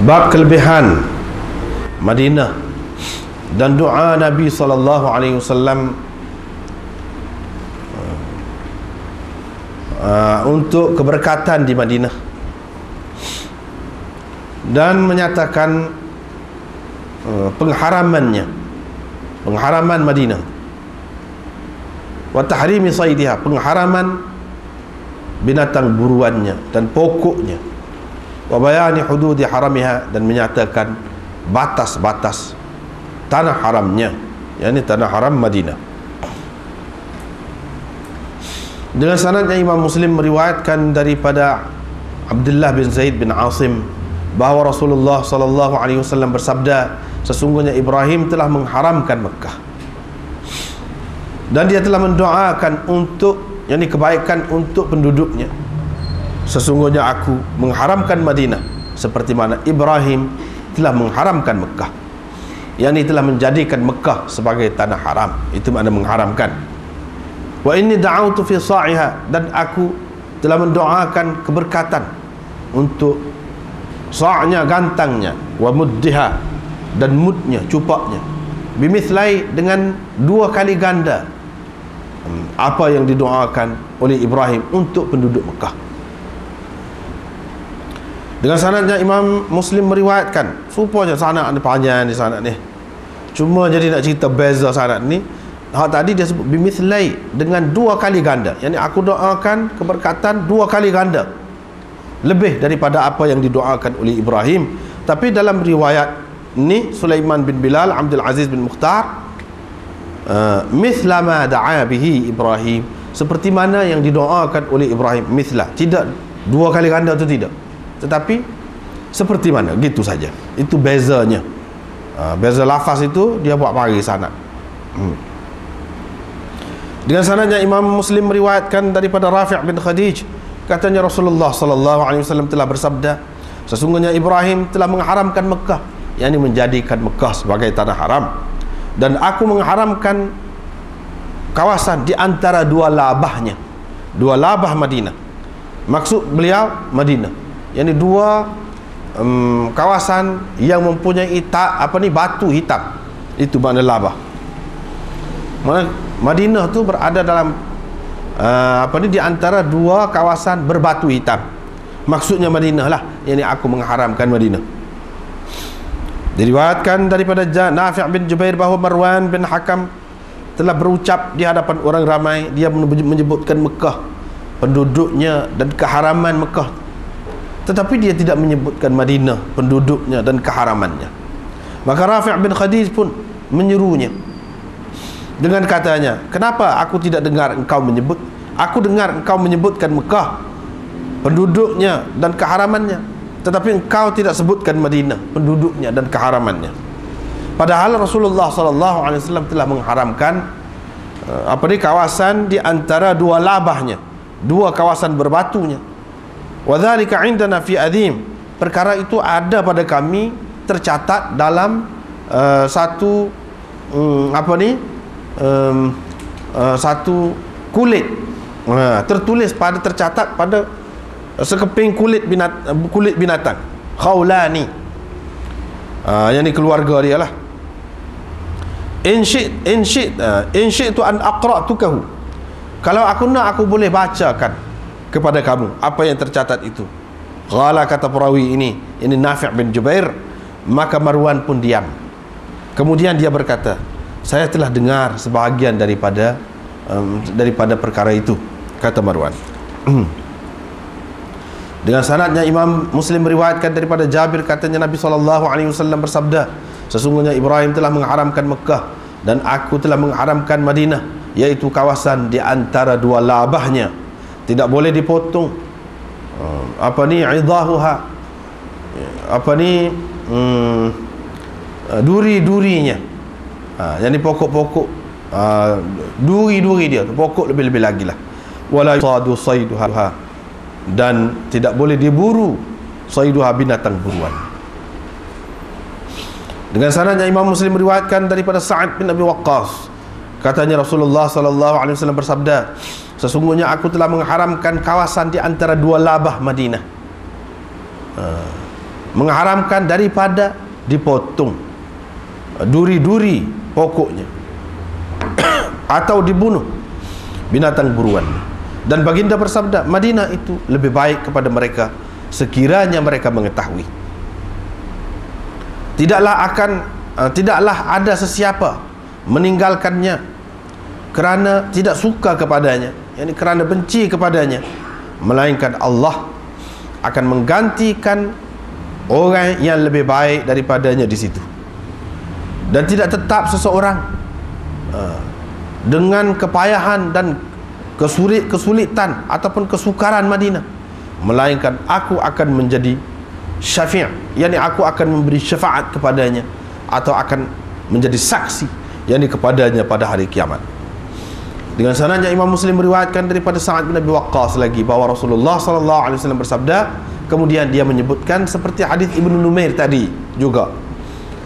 bab kelebihan Madinah dan doa Nabi SAW untuk keberkatan di Madinah, dan menyatakan pengharaman Madinah, wa tahrimi saydiha, pengharaman binatang buruannya dan pokoknya, wa bayani hududi haramiha, dan menyatakan batas-batas tanah haramnya, yakni tanah haram Madinah. Dengan sanadnya Imam Muslim meriwayatkan daripada Abdullah bin Zaid bin Asim bahawa Rasulullah SAW bersabda, sesungguhnya Ibrahim telah mengharamkan Mekah dan dia telah mendoakan untuk, yakni kebaikan untuk penduduknya. Sesungguhnya aku mengharamkan Madinah seperti mana Ibrahim telah mengharamkan Mekah, yakni telah menjadikan Mekah sebagai tanah haram. Itu makna mengharamkan. Wa inni da'autu fi sa'iha, dan aku telah mendoakan keberkatan untuk sa'nya, gantangnya, wa muddiha, dan mudnya, cupaknya, bimithlai, dengan 2 kali ganda apa yang didoakan oleh Ibrahim untuk penduduk Mekah. Dengan sanadnya Imam Muslim meriwayatkan, supaya sanad ni panjang ni, sanad ni cuma jadi nak cerita beza sanad ni. Hak tadi dia sebut bimithlai, dengan 2 kali ganda, yakni aku doakan keberkatan 2 kali ganda, lebih daripada apa yang didoakan oleh Ibrahim. Tapi dalam riwayat ni Sulaiman bin Bilal, Abdul Aziz bin Mukhtar, mithla ma da'a bihi Ibrahim, seperti mana yang didoakan oleh Ibrahim. Mithla, tidak 2 kali ganda itu tidak, tetapi seperti mana, gitu saja. Itu bezanya. Beza lafaz itu dia buat pagi sanad. Dengan sanadnya Imam Muslim meriwayatkan daripada Rafi' bin Khadij, katanya Rasulullah SAW telah bersabda, sesungguhnya Ibrahim telah mengharamkan Mekah, yakni menjadikan Mekah sebagai tanah haram, dan aku mengharamkan kawasan di antara 2 labahnya, 2 labah Madinah. Maksud beliau Madinah, yakni 2 kawasan yang mempunyai batu hitam. Itu makna labah. Madinah tu berada dalam di antara 2 kawasan berbatu hitam. Maksudnya Madinah lah, yakni aku mengharamkan Madinah. Diriwayatkan daripada Nafi' bin Jubair bahawa Marwan bin Hakam telah berucap di hadapan orang ramai, dia menyebutkan Mekah, penduduknya dan keharaman Mekah, tetapi dia tidak menyebutkan Madinah, penduduknya dan keharamannya. Maka Rafi' bin Khadij pun menyerunya dengan katanya, kenapa aku tidak dengar engkau menyebut? Aku dengar engkau menyebutkan Mekah, penduduknya dan keharamannya, tetapi engkau tidak sebutkan Madinah, penduduknya dan keharamannya. Padahal Rasulullah SAW telah mengharamkan kawasan di antara 2 labahnya, 2 kawasan berbatunya. Wa dzalika 'indana fi adim, perkara itu ada pada kami tercatat dalam satu satu kulit, tertulis tercatat pada sekeping kulit binatang, khawlani, yang ni keluarga dia lah. In syi'tu an aqra'tukahu, kalau aku nak, aku boleh bacakan kepada kamu apa yang tercatat itu. Qala, kata perawi ini Nafi' bin Jubair, maka Marwan pun diam. Kemudian dia berkata, saya telah dengar sebahagian daripada perkara itu, kata Marwan. Dengan sanadnya Imam Muslim meriwayatkan daripada Jabir, katanya Nabi SAW bersabda, sesungguhnya Ibrahim telah mengharamkan Mekah dan aku telah mengharamkan Madinah, yaitu kawasan di antara 2 labahnya, tidak boleh dipotong idahuha, duri-durinya, yang ni pokok-pokok, duri-duri dia, pokok lebih-lebih lagi lah. Wala yusadu sayduha, dan tidak boleh diburu sayduha, binatang buruan. Dengan sanadnya Imam Muslim meriwayatkan daripada Sa'ad bin Abi Waqqas, katanya Rasulullah SAW bersabda, sesungguhnya aku telah mengharamkan kawasan di antara 2 labah Madinah. mengharamkan daripada dipotong duri-duri pokoknya atau dibunuh binatang buruan. Dan baginda bersabda, Madinah itu lebih baik kepada mereka sekiranya mereka mengetahui. Tidaklah ada sesiapa meninggalkannya kerana tidak suka kepadanya, yakni kerana benci kepadanya, melainkan Allah akan menggantikan orang yang lebih baik daripadanya di situ. Dan tidak tetap seseorang dengan kepayahan dan kesulitan ataupun kesukaran Madinah, melainkan aku akan menjadi syafi', yakni aku akan memberi syafaat kepadanya atau akan menjadi saksi yakni kepadanya pada hari kiamat. Dengan sanadnya Imam Muslim meriwayatkan daripada Sa'ad bin Abi Waqqas lagi bahawa Rasulullah sallallahu alaihi wasallam bersabda, kemudian dia menyebutkan seperti hadis Ibnu Numair tadi juga.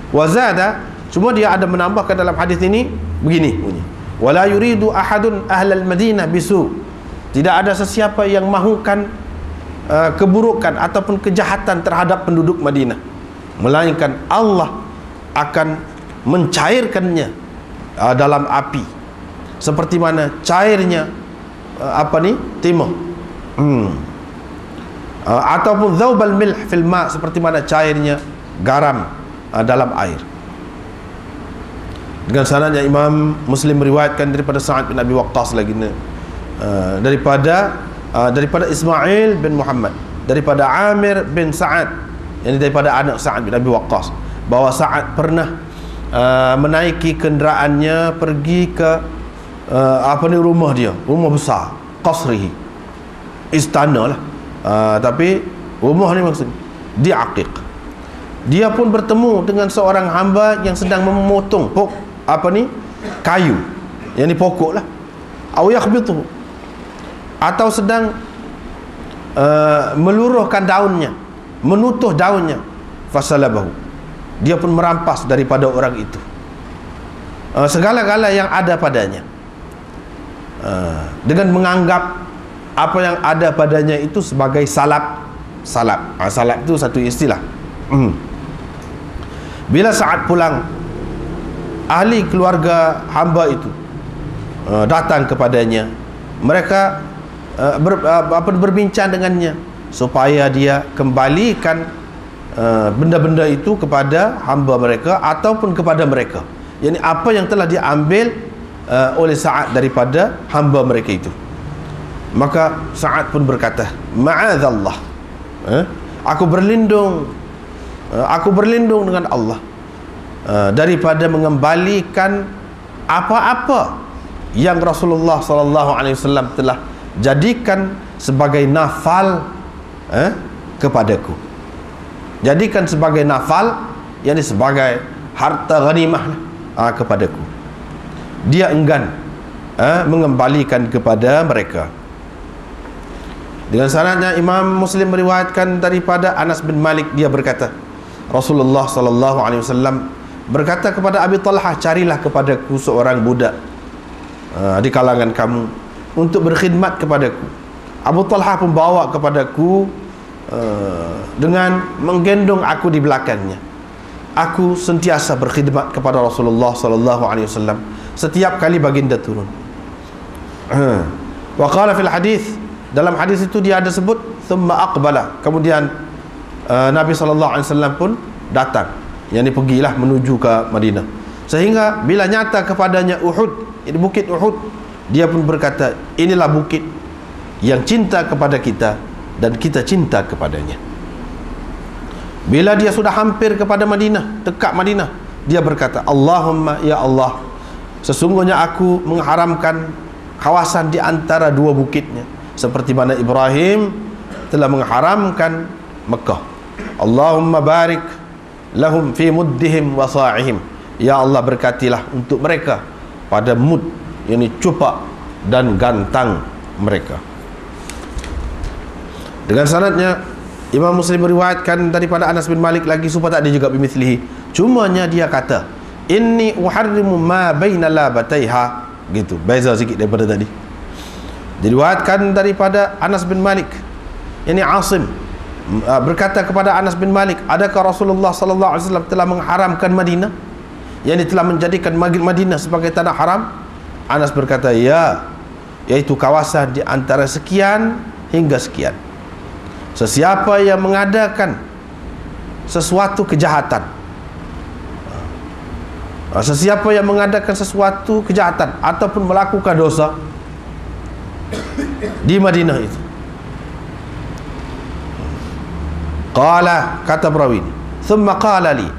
Wazada, cuma dia ada menambahkan dalam hadis ini begini bunyi, wala yuridu ahadun ahlal Madinah bisu, tidak ada sesiapa yang mahukan keburukan ataupun kejahatan terhadap penduduk Madinah, melainkan Allah akan mencairkannya dalam api seperti mana cairnya timah ataupun dhaubal milh fil ma, seperti mana cairnya garam dalam air. Dengan sanadnya Imam Muslim meriwayatkan daripada Sa'ad bin Abi Waqqas lagi daripada Ismail bin Muhammad, daripada Amir bin Sa'ad, yang daripada anak Sa'ad bin Abi Waqqas, bahawa Sa'ad pernah menaiki kenderaannya pergi ke rumah dia, rumah besar, qasrihi, istana lah, tapi rumah ni maksudnya di Aqiq. Dia pun bertemu dengan seorang hamba yang sedang memotong kayu, yang ni pokok lah, au yakhbitu, atau sedang meluruhkan daunnya, menutuh daunnya, fasalabahu, dia pun merampas daripada orang itu segala-gala yang ada padanya, dengan menganggap apa yang ada padanya itu sebagai salab. Salab itu satu istilah. Bila Sa'ad pulang, ahli keluarga hamba itu datang kepadanya. Mereka berbincang dengannya supaya dia kembalikan benda-benda itu kepada hamba mereka ataupun kepada mereka, yakni apa yang telah diambil oleh Sa'ad daripada hamba mereka itu. Maka Sa'ad pun berkata, ma'adzallah, aku berlindung dengan Allah daripada mengembalikan apa-apa yang Rasulullah SAW telah jadikan sebagai nafal kepadaku. Jadikan sebagai nafal, yakni sebagai harta ghanimah kepadaku. Dia enggan mengembalikan kepada mereka. Dengan sanadnya Imam Muslim meriwayatkan daripada Anas bin Malik, dia berkata, Rasulullah SAW berkata kepada Abi Talhah, carilah kepadaku seorang budak di kalangan kamu untuk berkhidmat kepadaku. Abu Talhah pun bawa kepadaku dengan menggendong aku di belakangnya. Aku sentiasa berkhidmat kepada Rasulullah SAW setiap kali baginda turun. Wa qala fil hadis, dalam hadis itu dia ada sebut thumma aqbala, kemudian Nabi SAW pun datang, yang ini pergilah menuju ke Madinah, sehingga bila nyata kepadanya Uhud, ini bukit Uhud, dia pun berkata, inilah bukit yang cinta kepada kita dan kita cinta kepadanya. Bila dia sudah hampir kepada Madinah, dekat Madinah, dia berkata, Allahumma, ya Allah, sesungguhnya aku mengharamkan kawasan di antara dua bukitnya, seperti mana Ibrahim telah mengharamkan Mekah. Allahumma barik lahum fi muddihim wa sa'ihim, ya Allah, berkatilah untuk mereka pada mud, yakni cupak dan gantang mereka. Dengan sanadnya Imam Muslim meriwayatkan daripada Anas bin Malik lagi supaya tak ada juga bimithlihi, cumanya dia kata, inni uharrimu ma baina labataiha, gitu, beza sikit daripada tadi. Diriwayatkan daripada Anas bin Malik, ini Asim berkata kepada Anas bin Malik, adakah Rasulullah sallallahu alaihi wasallam telah mengharamkan Madinah, yakni telah menjadikan Madinah sebagai tanah haram? Anas berkata, ya, yaitu kawasan di antara sekian hingga sekian. Sesiapa yang mengadakan sesuatu kejahatan, sesiapa yang mengadakan sesuatu kejahatan ataupun melakukan dosa di Madinah itu, qala, kata perawi ini, thumma qala li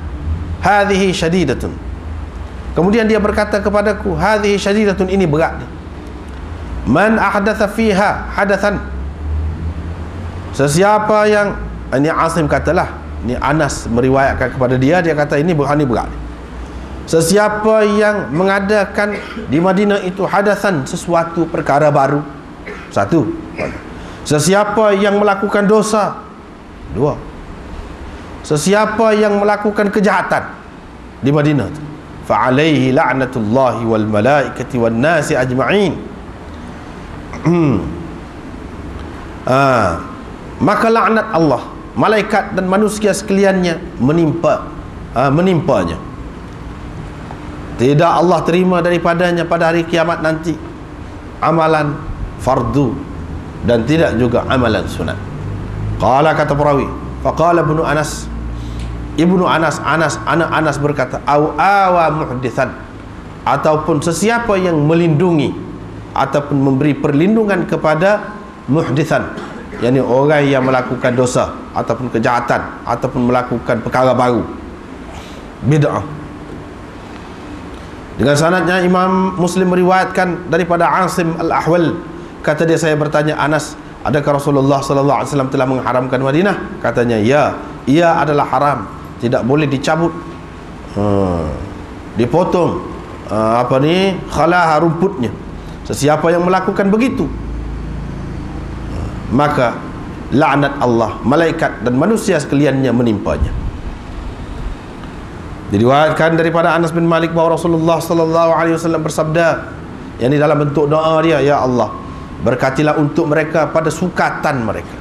hadhihi shadidatun, kemudian dia berkata kepadaku, hadhihi shadidatun, ini berat ni. Man ahdatha fiha hadathan, sesiapa yang, ini Asim katalah, ini Anas meriwayatkan kepada dia, dia kata ini berat ni. Sesiapa yang mengadakan di Madinah itu hadathan, sesuatu perkara baru, satu. Sesiapa yang melakukan dosa, dua. Sesiapa yang melakukan kejahatan di Madinah, fa alaihi la'natullahi wal malaikati wan nasi ajma'in. Maka laknat Allah, malaikat dan manusia sekaliannya menimpanya. Tidak Allah terima daripadanya pada hari kiamat nanti amalan fardu dan tidak juga amalan sunat. Qala, kata perawi, faqala ibnu Anas, anak Anas berkata, au awa muhdithan, ataupun sesiapa yang melindungi ataupun memberi perlindungan kepada muhdithan, yakni orang yang melakukan dosa ataupun kejahatan ataupun melakukan perkara baru, bid'ah. Dengan sanadnya Imam Muslim meriwayatkan daripada Asim al-Ahwal, kata dia, saya bertanya Anas, adakah Rasulullah sallallahu alaihi wasallam telah mengharamkan Madinah? Katanya, ya, ia adalah haram, tidak boleh dicabut, dipotong khalaha, rumputnya. Sesiapa yang melakukan begitu, maka laknat Allah, malaikat dan manusia sekaliannya menimpanya. Diriwayatkan daripada Anas bin Malik bahawa Rasulullah sallallahu alaihi wasallam bersabda, yakni dalam bentuk doa dia, ya Allah, berkatilah untuk mereka pada sukatan mereka,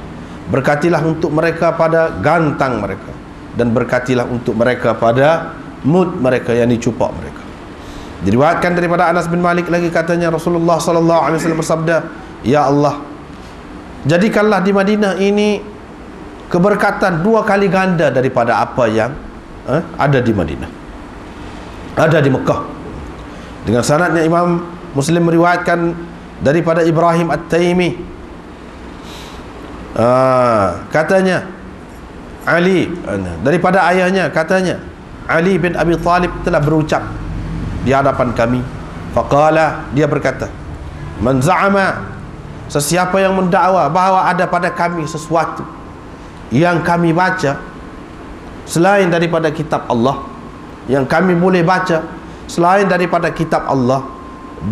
berkatilah untuk mereka pada gantang mereka, dan berkatilah untuk mereka pada mut mereka, yakni cupak mereka. Diriwayatkan daripada Anas bin Malik lagi, katanya Rasulullah sallallahu alaihi wasallam bersabda, ya Allah, jadikanlah di Madinah ini keberkatan 2 kali ganda daripada apa yang ada di Madinah, ada di Mekah. Dengan sanadnya Imam Muslim meriwayatkan daripada Ibrahim At-Taimi, katanya Ali, daripada ayahnya, katanya Ali bin Abi Talib telah berucap di hadapan kami, faqala, dia berkata, man za'ama, sesiapa yang mendakwa bahawa ada pada kami sesuatu yang kami baca selain daripada kitab Allah, yang kami boleh baca selain daripada kitab Allah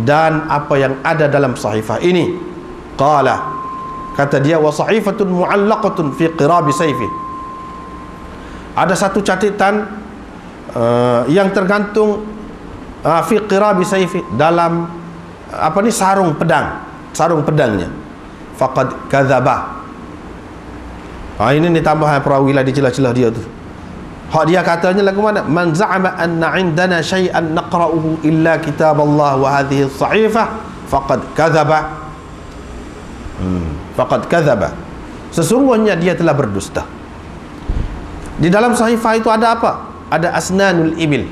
dan apa yang ada dalam sahifah ini, qala, kata dia, wa sahifatun mu'allaqatun fi qirabi sayfi, ada satu catatan yang tergantung fi qirabi sayfi, dalam sarung pedangnya, faqad kadzaba. Ini tambahan perawi lah di celah-celah dia tu. Hak dia katanya lagu mana? Man za'ama anna indana syai'an naqra'uhu illa kitab Allah wa hadhihi as-sahifah faqad kadzaba. Faqad kadzaba. Sesungguhnya dia telah berdusta. Di dalam sahifah itu ada apa? Ada asnanul ibil.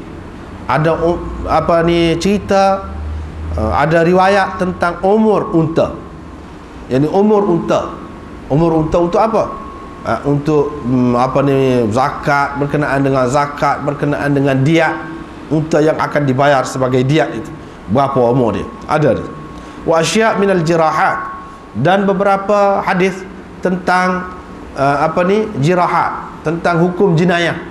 Ada cerita, ada riwayat tentang umur unta. Yani umur unta. Umur unta untuk apa? Untuk zakat, berkenaan dengan zakat, berkenaan dengan diat unta yang akan dibayar sebagai diat itu, berapa umur dia, ada dia. Wa asya' minal jirahat, dan beberapa hadis tentang jirahat, tentang hukum jinayah,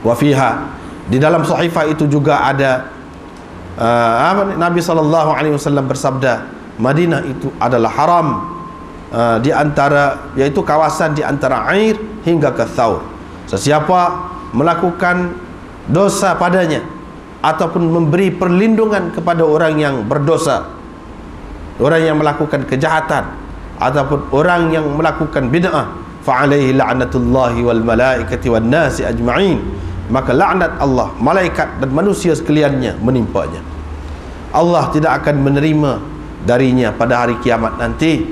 wa fiha, di dalam sahifah itu juga ada Nabi sallallahu alaihi wasallam bersabda, Madinah itu adalah haram, di antara, yaitu kawasan di antara Air hingga ke Thaur. Sesiapa melakukan dosa padanya ataupun memberi perlindungan kepada orang yang berdosa, orang yang melakukan kejahatan ataupun orang yang melakukan bid'ah, fa alaihi la'natullahi wal malaikati wan nasi ajma'in, maka laknat Allah, malaikat dan manusia sekaliannya menimpanya. Allah tidak akan menerima darinya pada hari kiamat nanti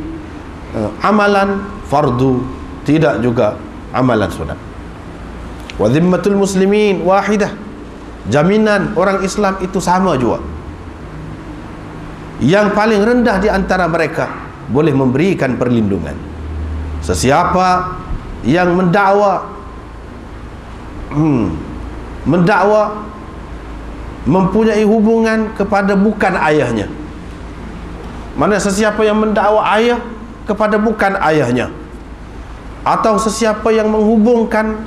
amalan fardu, tidak juga amalan sunat. Wa dhimmatul muslimin wahidah, jaminan orang Islam itu sama juga. Yang paling rendah di antara mereka boleh memberikan perlindungan. Sesiapa yang mendakwa mempunyai hubungan kepada bukan ayahnya, mana sesiapa yang mendakwa ayah kepada bukan ayahnya, atau sesiapa yang menghubungkan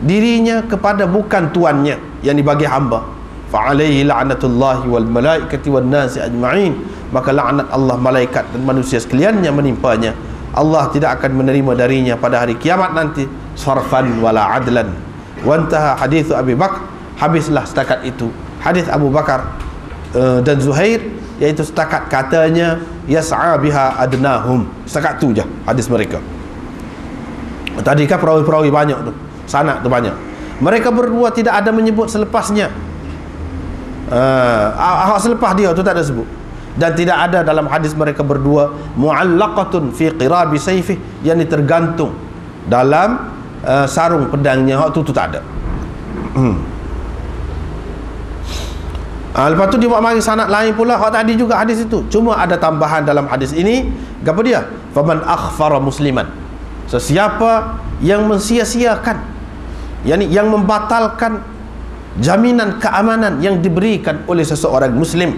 dirinya kepada bukan tuannya, yang dibagi hamba, fa alaihi la'natullahi wal malaikati wan nasi ajma'in, maka laknat Allah, malaikat dan manusia sekaliannya menimpanya. Allah tidak akan menerima darinya pada hari kiamat nanti sarfan wala adlan. Wantaha hadithu Abi Bakar, habislah setakat itu hadis Abu Bakar dan Zuhair, iaitu setakat katanya yas'a biha adnahum, setakat tu je hadis mereka. Tadi kan perawi-perawi banyak tu, sanad tu banyak. Mereka berdua tidak ada menyebut selepasnya. Selepas dia tu tak ada sebut. Dan tidak ada dalam hadis mereka berdua mu'allaqatun fi qirabi sayfih, yang tergantung dalam sarung pedangnya. Hak tu tak ada. Lepas tu dia buat mari sanad lain pula, hak tadi juga hadis itu, cuma ada tambahan dalam hadis ini. Apa dia? Faman akhfara musliman, sesiapa yang mensia-siakan, yakni yang membatalkan jaminan keamanan yang diberikan oleh seseorang muslim,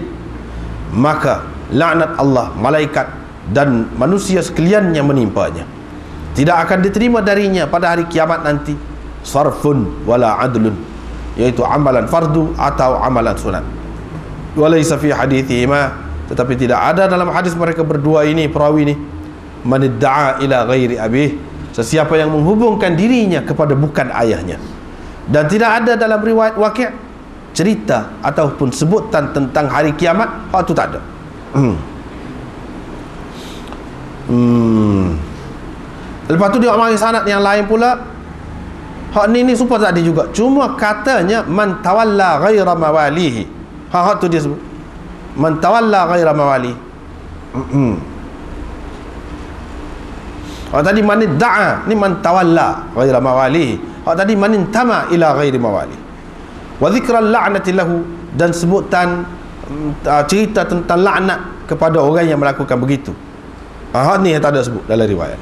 maka laknat Allah, malaikat dan manusia sekaliannya menimpanya. Tidak akan diterima darinya pada hari kiamat nanti sarfun wala adlun, yaitu amalan fardu atau amalan sunat. Walaysa fi hadithihima, tetapi tidak ada dalam hadis mereka berdua ini, perawi ini, man idda'a ila ghairi abih, sesiapa yang menghubungkan dirinya kepada bukan ayahnya. Dan tidak ada dalam riwayat Waqi' cerita ataupun sebutan tentang hari kiamat, hak tu tak ada. Lepas tu dia mari sanad yang lain pula, hak ni supaya tadi juga, cuma katanya man tawalla ghaira mawalihi. Hak tu dia sebut man tawalla ghaira mawalihi. Hak tadi man da'a, ni man tawalla ghaira mawalihi. Hak tadi man intama ila ghairi mawalihi. Wa dzikral la'nati lahu, dan sebutan cerita tentang laknat kepada orang yang melakukan begitu. Hak ni yang tak ada sebut dalam riwayat.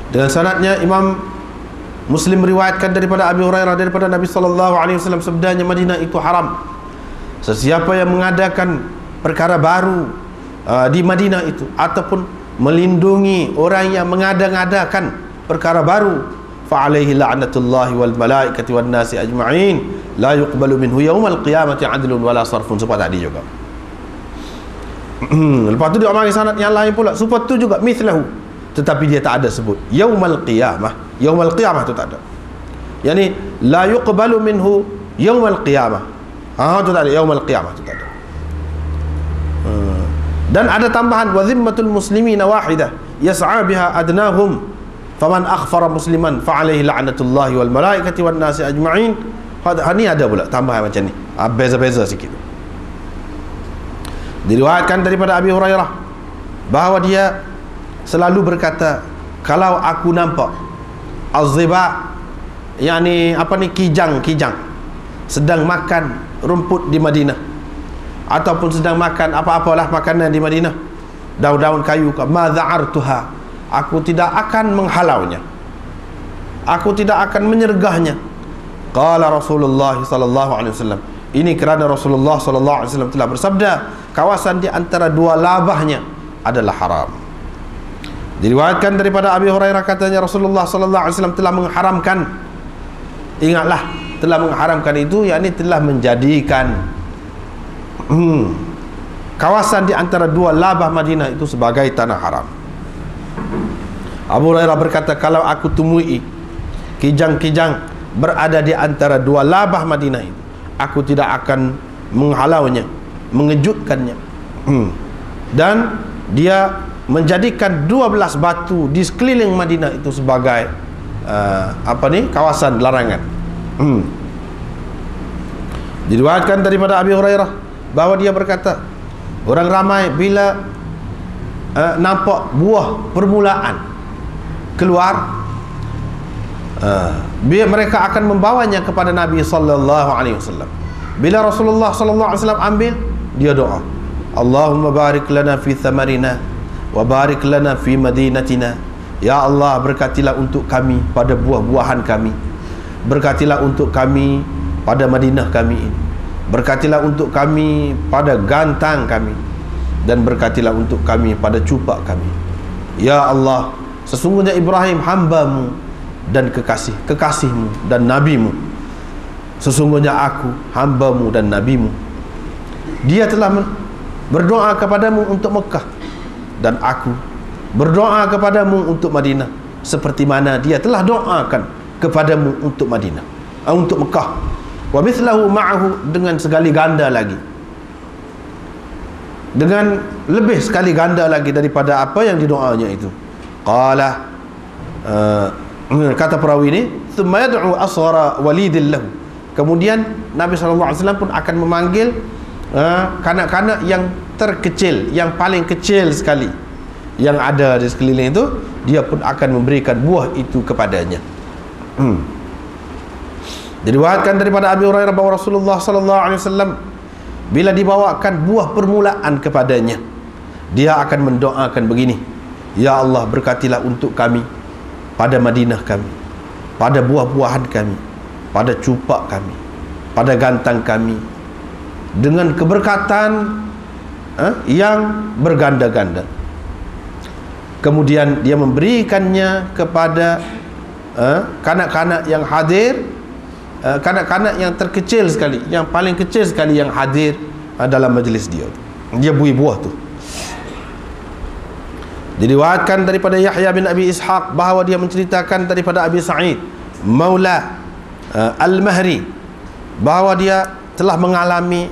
Dengan sanadnya Imam Muslim meriwayatkan daripada Abi Hurairah, daripada Nabi sallallahu alaihi wasallam, sabdanya, Madinah itu haram. Sesiapa yang mengadakan perkara baru di Madinah itu, ataupun melindungi orang yang mengada-ngadakan perkara baru, fa alaihi la'natullahi wal malaikati wan nasi ajma'in, la yuqbalu minhu yaumal qiyamati 'adlun wala sarfun. Seperti tadi juga. Lepas tu dia mari sanad yang lain pula, supaya tu juga mithlahu, tetapi dia tak ada sebut yaumal qiyamah. Yaumal qiyamah tu tak ada, yani la yuqbalu minhu yaumal qiyamah. Tu tak ada, yaumal qiyamah tu tak ada. Dan ada tambahan wa dhimmatul muslimina wahidah yas'a biha adnahum, faman akhfara musliman fa alaihi la'natullahi wal malaikati wan nasi ajma'in. Ni ada pula tambahan macam ni, beza-beza sikit. Diriwayatkan daripada Abi Hurairah bahawa dia selalu berkata, kalau aku nampak az-ziba, yakni kijang sedang makan rumput di Madinah, ataupun sedang makan apa-apalah makanan di Madinah, daun-daun kayu, ma dha'artuha, aku tidak akan menghalaunya, aku tidak akan menyergahnya. Qala Rasulullah sallallahu alaihi wasallam, ini kerana Rasulullah sallallahu alaihi wasallam telah bersabda, kawasan di antara dua labahnya adalah haram. Diriwayatkan daripada Abi Hurairah, katanya Rasulullah sallallahu alaihi wasallam telah mengharamkan, ingatlah, telah mengharamkan itu, yakni telah menjadikan kawasan di antara dua labah Madinah itu sebagai tanah haram. Abu Hurairah berkata, kalau aku temui kijang-kijang berada di antara dua labah Madinah itu, aku tidak akan menghalaunya, mengejutkannya, dan dia menjadikan 12 batu di sekeliling Madinah itu sebagai kawasan larangan. Diriwayatkan daripada Abi Hurairah bahawa dia berkata, orang ramai bila nampak buah permulaan keluar, mereka akan membawanya kepada Nabi sallallahu alaihi wasallam. Bila Rasulullah sallallahu alaihi wasallam ambil, dia doa, Allahumma barik lana fi thamarina wa barik lana fi madinatina. Ya Allah, berkatilah untuk kami pada buah-buahan kami, berkatilah untuk kami pada Madinah kami ini, berkatilah untuk kami pada gantang kami, dan berkatilah untuk kami pada cupak kami. Ya Allah, sesungguhnya Ibrahim hamba-Mu dan kekasih-mu dan nabi-Mu. Sesungguhnya aku hamba-Mu dan nabi-Mu. Dia telah berdoa kepadamu untuk Mekah, dan aku berdoa kepadamu untuk Madinah, seperti mana dia telah doakan kepadamu untuk Madinah, untuk Mekah. Wa mithlahu ma'ahu, dengan sekali ganda lagi, dengan lebih sekali ganda lagi daripada apa yang didoanya itu. Qala, kata perawi ini, thumma yad'u asghara walidin lahu. Kemudian Nabi SAW pun akan memanggil kanak-kanak yang terkecil, yang paling kecil sekali yang ada di sekeliling itu, dia pun akan memberikan buah itu kepadanya. Diriwayatkan daripada Abi Hurairah bahawa Rasulullah SAW bila dibawakan buah permulaan kepadanya, dia akan mendoakan begini, Ya Allah, berkatilah untuk kami pada Madinah kami, pada buah-buahan kami, pada cupak kami, pada gantang kami, dengan keberkatan yang berganda-ganda. Kemudian dia memberikannya kepada kanak-kanak yang hadir, kanak-kanak yang terkecil sekali, yang paling kecil sekali yang hadir dalam majlis dia. Dia bui buah tu. Diriwayatkan daripada Yahya bin Abi Ishaq bahawa dia menceritakan daripada Abi Sa'id Maula Al-Mahri bahawa dia telah mengalami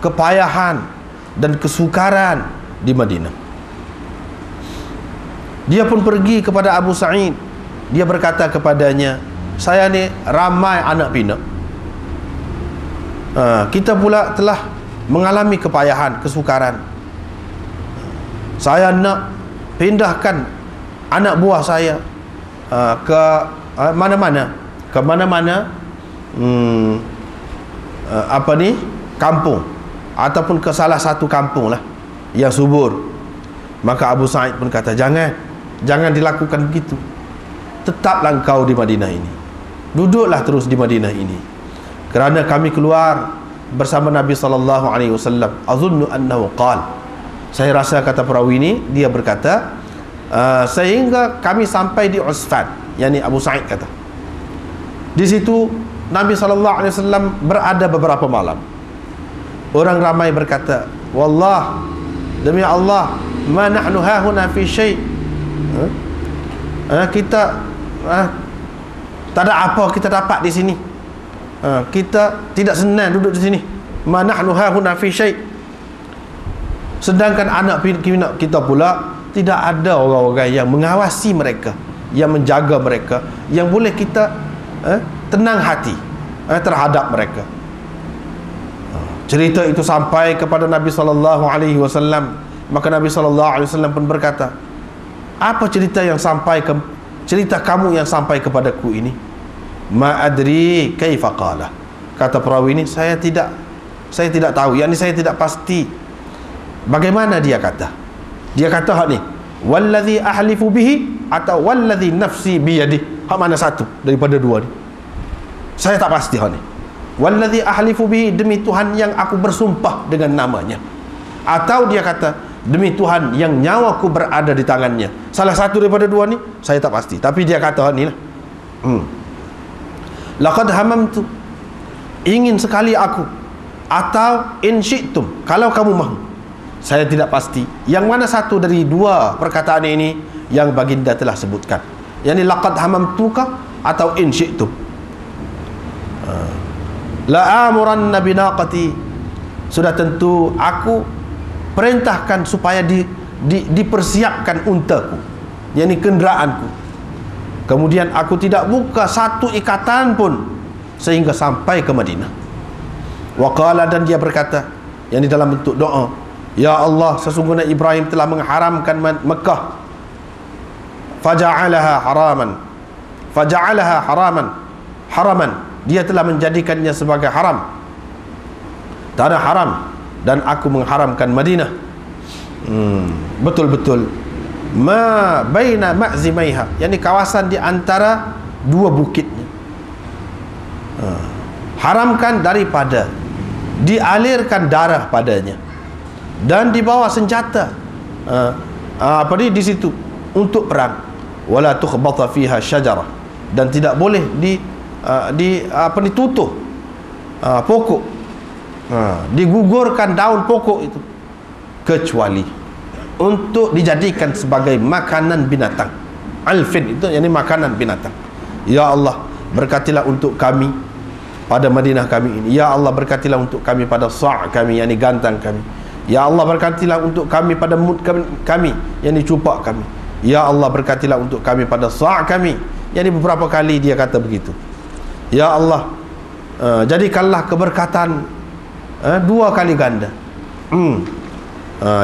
kepayahan dan kesukaran di Madinah. Dia pun pergi kepada Abu Sa'id. Dia berkata kepadanya, saya ni ramai anak pinak, kita pula telah mengalami kepayahan, kesukaran. Saya nak pindahkan anak buah saya ke mana-mana, ke mana-mana kampung, ataupun ke salah satu kampung lah yang subur. Maka Abu Sa'id pun kata, jangan dilakukan begitu. Tetaplah engkau di Madinah ini, duduklah terus di Madinah ini, kerana kami keluar bersama Nabi SAW. Azunnu annahu qal, saya rasa, kata perawi ini, dia berkata, sehingga kami sampai di Usfan, yakni Abu Sa'id kata. Di situ Nabi SAW berada beberapa malam. Orang ramai berkata, wallah, demi Allah, ma nahnu hahuna fi syai', kita tak ada apa kita dapat di sini, kita tidak senang duduk di sini. Ma nahnu hahuna fi syai'. Sedangkan anak kita pula tidak ada orang-orang yang mengawasi mereka, yang menjaga mereka, yang boleh kita tenang hati terhadap mereka. Cerita itu sampai kepada Nabi SAW. Maka Nabi SAW pun berkata, apa cerita kamu yang sampai kepadaku ini? Ma adri kaifa qala. Kata perawi ini, saya tidak tahu, yakni saya tidak pasti bagaimana dia kata. Dia kata hak ni, wallazi ahlifu bihi atau wallazi nafsi biyadihi. Hak mana satu daripada dua ni? Saya tak pasti hak ni. Wallazi ahlifu bihi, demi Tuhan yang aku bersumpah dengan namanya. Atau dia kata, demi Tuhan yang nyawaku berada di tangannya. Salah satu daripada dua ni saya tak pasti, tapi dia kata ni lah. Laqad hamamtu, ingin sekali aku, atau in syi'tum, kalau kamu mahu. Saya tidak pasti yang mana satu dari dua perkataan ini yang baginda telah sebutkan, yakni laqad hamamtuka atau in syi'tum. La amuran binaqati, sudah tentu aku perintahkan supaya dipersiapkan untaku, yakni kenderaanku. Kemudian aku tidak buka satu ikatan pun sehingga sampai ke Madinah. Waqala, dan dia berkata, yakni dalam bentuk doa, ya Allah, sesungguhnya Ibrahim telah mengharamkan Mekah, faja'alaha haraman, dia telah menjadikannya sebagai haram, tanah haram, dan aku mengharamkan Madinah. Betul-betul ma baina ma'zimaiha, yakni kawasan di antara dua bukitnya. Haramkan daripada dialirkan darah padanya dan dibawa senjata di situ untuk perang. Wala tukhbata fiha syajarah, dan tidak boleh ditutuh pokok, digugurkan daun pokok itu, kecuali untuk dijadikan sebagai makanan binatang. Alfin itu yakni makanan binatang. Ya Allah, berkatilah untuk kami pada Madinah kami ini. Ya Allah, berkatilah untuk kami pada sa' kami, yakni gantang kami. Ya Allah, berkatilah untuk kami pada mud kami, yakni cupak kami. Ya Allah, berkatilah untuk kami pada sa' kami, yakni beberapa kali dia kata begitu. Ya Allah, jadikanlah keberkatan dua kali ganda.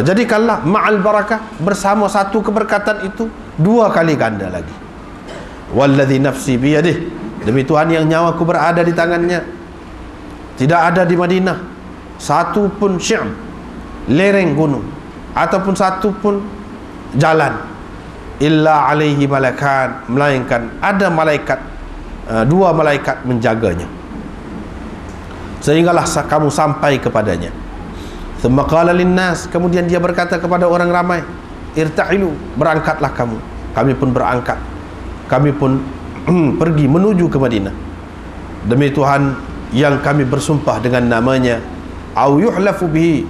Jadikanlah ma'al barakah, bersama satu keberkatan itu dua kali ganda lagi. Walladzi nafsi biyadih, demi Tuhan yang nyawaku berada di tangannya, tidak ada di Madinah satu pun syi'ab, lereng gunung, ataupun satu pun jalan, illa alaihi malakan, melainkan ada malaikat, dua malaikat menjaganya, sehinggalah kamu sampai kepadanya. Thumma qala linnas, kemudian dia berkata kepada orang ramai, irtahilu, berangkatlah kamu. Kami pun berangkat, kami pun pergi menuju ke Madinah. Demi Tuhan yang kami bersumpah dengan namanya, au yuhlafu bihi,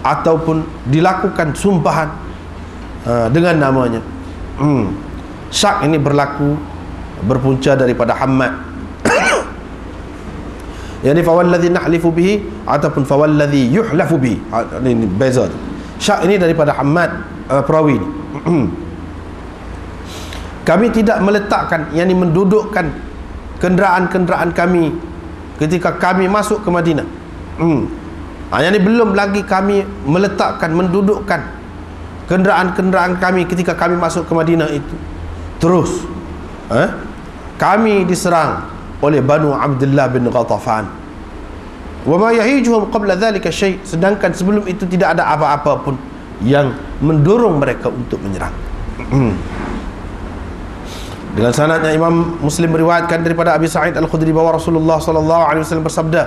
ataupun dilakukan sumpahan dengan namanya. Syak ini berpunca daripada Hammad, yakni fawalladzi nahlifu bihi ataupun fawalladzi yuhlafu bihi. Ini beza. Syak ini daripada Hammad perawi ini. Kami tidak meletakkan, yakni mendudukkan kenderaan-kenderaan kami ketika kami masuk ke Madinah. Yakni belum lagi kami meletakkan, mendudukkan kenderaan-kenderaan kami ketika kami masuk ke Madinah itu. Terus kami diserang oleh Banu Abdullah bin Ghatafan. Wa ma yahijuhum qabla dhalika syai', sedangkan sebelum itu tidak ada apa-apa pun yang mendorong mereka untuk menyerang. Dengan sanadnya Imam Muslim meriwayatkan daripada Abi Sa'id Al-Khudri bahwa Rasulullah sallallahu alaihi wasallam bersabda,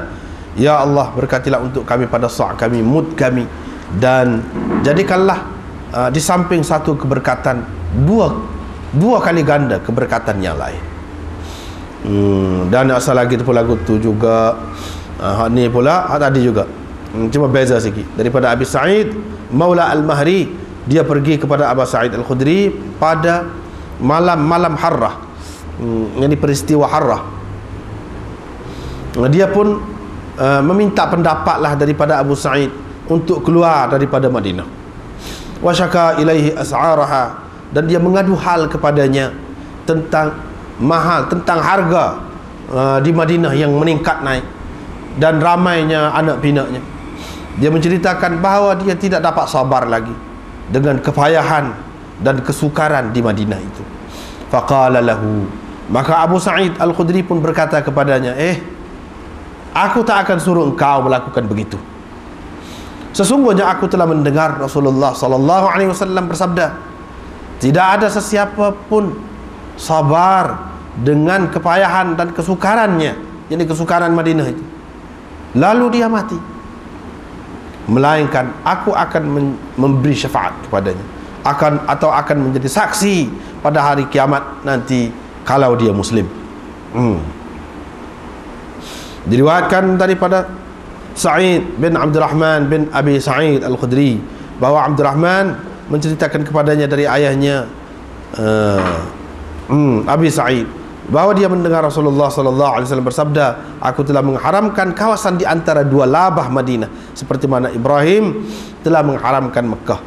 ya Allah, berkatilah untuk kami pada sa' kami, mud kami, dan jadikanlah di samping satu keberkatan dua kali ganda keberkatan yang lain. Dan asal lagi tu lagu tu juga ni pula tadi juga, cuma beza sikit. Daripada Abi Sa'id Maula Al-Mahri, dia pergi kepada Abu Sa'id Al-Khudri pada malam Harrah, ini peristiwa Harrah. Dia pun meminta pendapatlah daripada Abu Sa'id untuk keluar daripada Madinah. Wa syaka ilaihi as'araha, dan dia mengadu hal kepadanya tentang mahal, tentang harga di Madinah yang meningkat naik dan ramainya anak pinaknya. Dia menceritakan bahawa dia tidak dapat sabar lagi dengan kepayahan dan kesukaran di Madinah itu. Faqala lahu, maka Abu Sa'id Al-Khudri pun berkata kepadanya, aku tak akan suruh engkau melakukan begitu. Sesungguhnya aku telah mendengar Rasulullah sallallahu alaihi wasallam bersabda, tidak ada sesiapa pun sabar dengan kepayahan dan kesukarannya, jadi kesukaran Madinah itu, lalu dia mati, melainkan aku akan memberi syafaat kepadanya, akan menjadi saksi pada hari kiamat nanti kalau dia muslim. Diriwayatkan daripada Sa'id bin Abdurrahman bin Abi Sa'id Al-Khudri bahwa Abdurrahman menceritakan kepadanya dari ayahnya Abi Sa'id bahwa dia mendengar Rasulullah sallallahu alaihi wasallam bersabda, aku telah mengharamkan kawasan di antara dua labah Madinah seperti mana Ibrahim telah mengharamkan Mekah.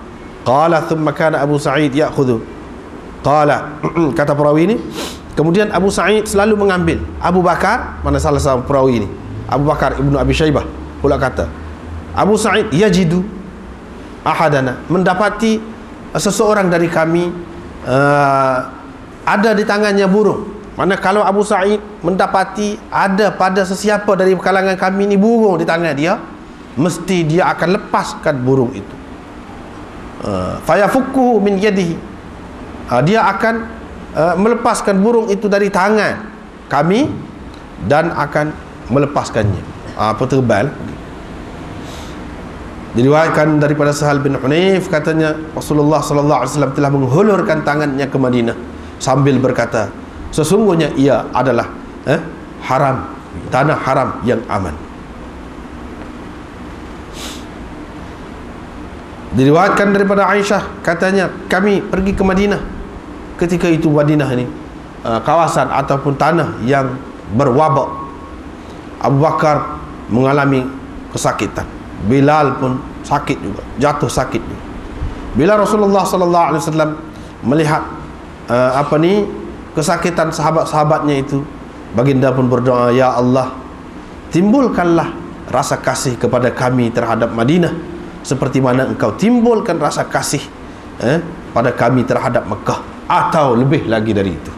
Qala thumma kana Abu Sa'id ya'khudhu. Qala kata perawi ini, kemudian Abu Sa'id selalu mengambil. Abu Bakar, mana salah satu perawi ini, Abu Bakar Ibnu Abi Syaibah pula kata, Abu Sa'id yajidu ahadana, mendapati seseorang dari kami ada di tangannya burung. Mana kalau Abu Sa'id mendapati ada pada sesiapa dari kalangan kami ni burung di tangan dia, mesti dia akan lepaskan burung itu. Fayafukkuhu min yadihi, dia akan melepaskan burung itu dari tangan kami dan akan melepaskannya. Terbal. Diriwayatkan daripada Sahal bin Hunayf, katanya Rasulullah sallallahu alaihi wasallam telah menghulurkan tangannya ke Madinah sambil berkata, sesungguhnya ia adalah haram, tanah haram yang aman. Diriwayatkan daripada Aisyah, katanya kami pergi ke Madinah. Ketika itu Madinah ini kawasan ataupun tanah yang berwabak. Abu Bakar mengalami kesakitan, Bilal pun sakit juga, jatuh sakit juga. Bila Rasulullah sallallahu alaihi wasallam melihat kesakitan sahabat-sahabatnya itu, baginda pun berdoa, ya Allah, timbulkanlah rasa kasih kepada kami terhadap Madinah seperti mana engkau timbulkan rasa kasih pada kami terhadap Mekah, atau lebih lagi dari itu.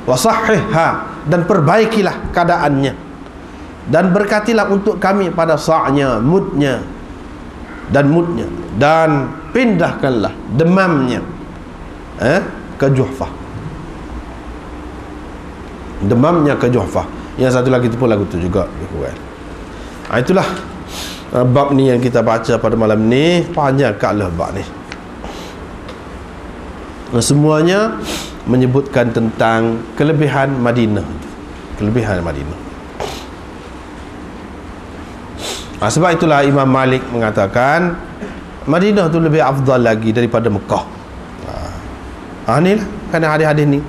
Wasahihha, dan perbaikilah keadaannya, dan berkatilah untuk kami pada sa'nya, mudnya, dan pindahkanlah demamnya ke Juhfah. Demamnya ke Juhfah. Yang satu lagi itu pun lagu itu juga. Itulah bab ni yang kita baca pada malam ni. Panjang kaklah bab ni. Semuanya menyebutkan tentang kelebihan Madinah. Kelebihan Madinah. Sebab itulah Imam Malik mengatakan Madinah tu lebih afdal lagi daripada Mekah. Ni lah kerana hadis-hadis ni.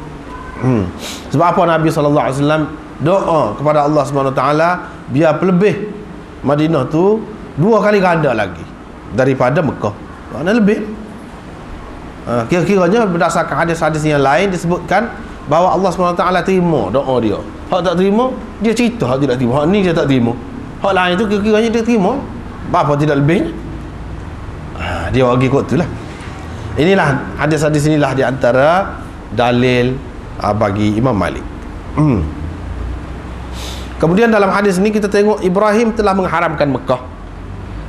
Sebab apa Nabi SAW doa kepada Allah SWT biar pelebih Madinah tu 2 kali ganda lagi daripada Mekah. Mana lebih? Kira-kiranya berdasarkan hadis-hadis yang lain disebutkan bahawa Allah SWT terima doa dia. Hak tak terima, dia cerita hak tidak terima. Hak ni dia tak terima. Hak lain tu kira-kiranya dia terima. Apa tidak lebihnya? Dia bagi kot tu lah. Inilah hadis-hadis inilah di antara dalil bagi Imam Malik. Kemudian dalam hadis ini kita tengok Ibrahim telah mengharamkan Mekah.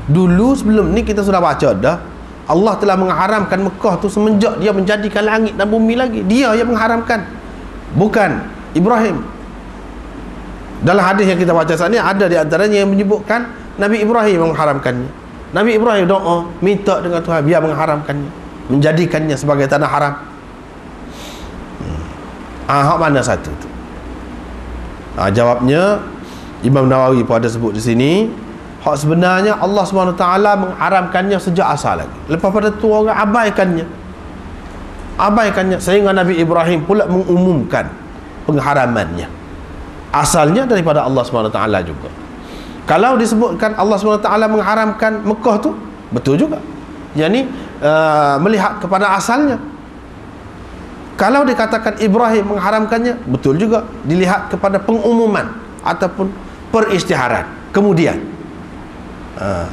Dulu sebelum ni kita sudah baca dah, Allah telah mengharamkan Mekah tu semenjak dia menjadikan langit dan bumi lagi. Dia yang mengharamkan, bukan Ibrahim. Dalam hadis yang kita baca saat ini ada di antaranya yang menyebutkan Nabi Ibrahim mengharamkannya. Nabi Ibrahim doa minta dengan Tuhan biar mengharamkannya, menjadikannya sebagai tanah haram. Hak mana satu tu? Jawabnya Imam Nawawi pun ada sebut di sini, hak sebenarnya Allah SWT mengharamkannya sejak asal lagi. Lepas pada tu orang abaikannya sehingga Nabi Ibrahim pula mengumumkan pengharamannya. Asalnya daripada Allah SWT juga. Kalau disebutkan Allah SWT mengharamkan Mekah tu, betul juga. Yani melihat kepada asalnya. Kalau dikatakan Ibrahim mengharamkannya, betul juga dilihat kepada pengumuman ataupun peristiharan kemudian.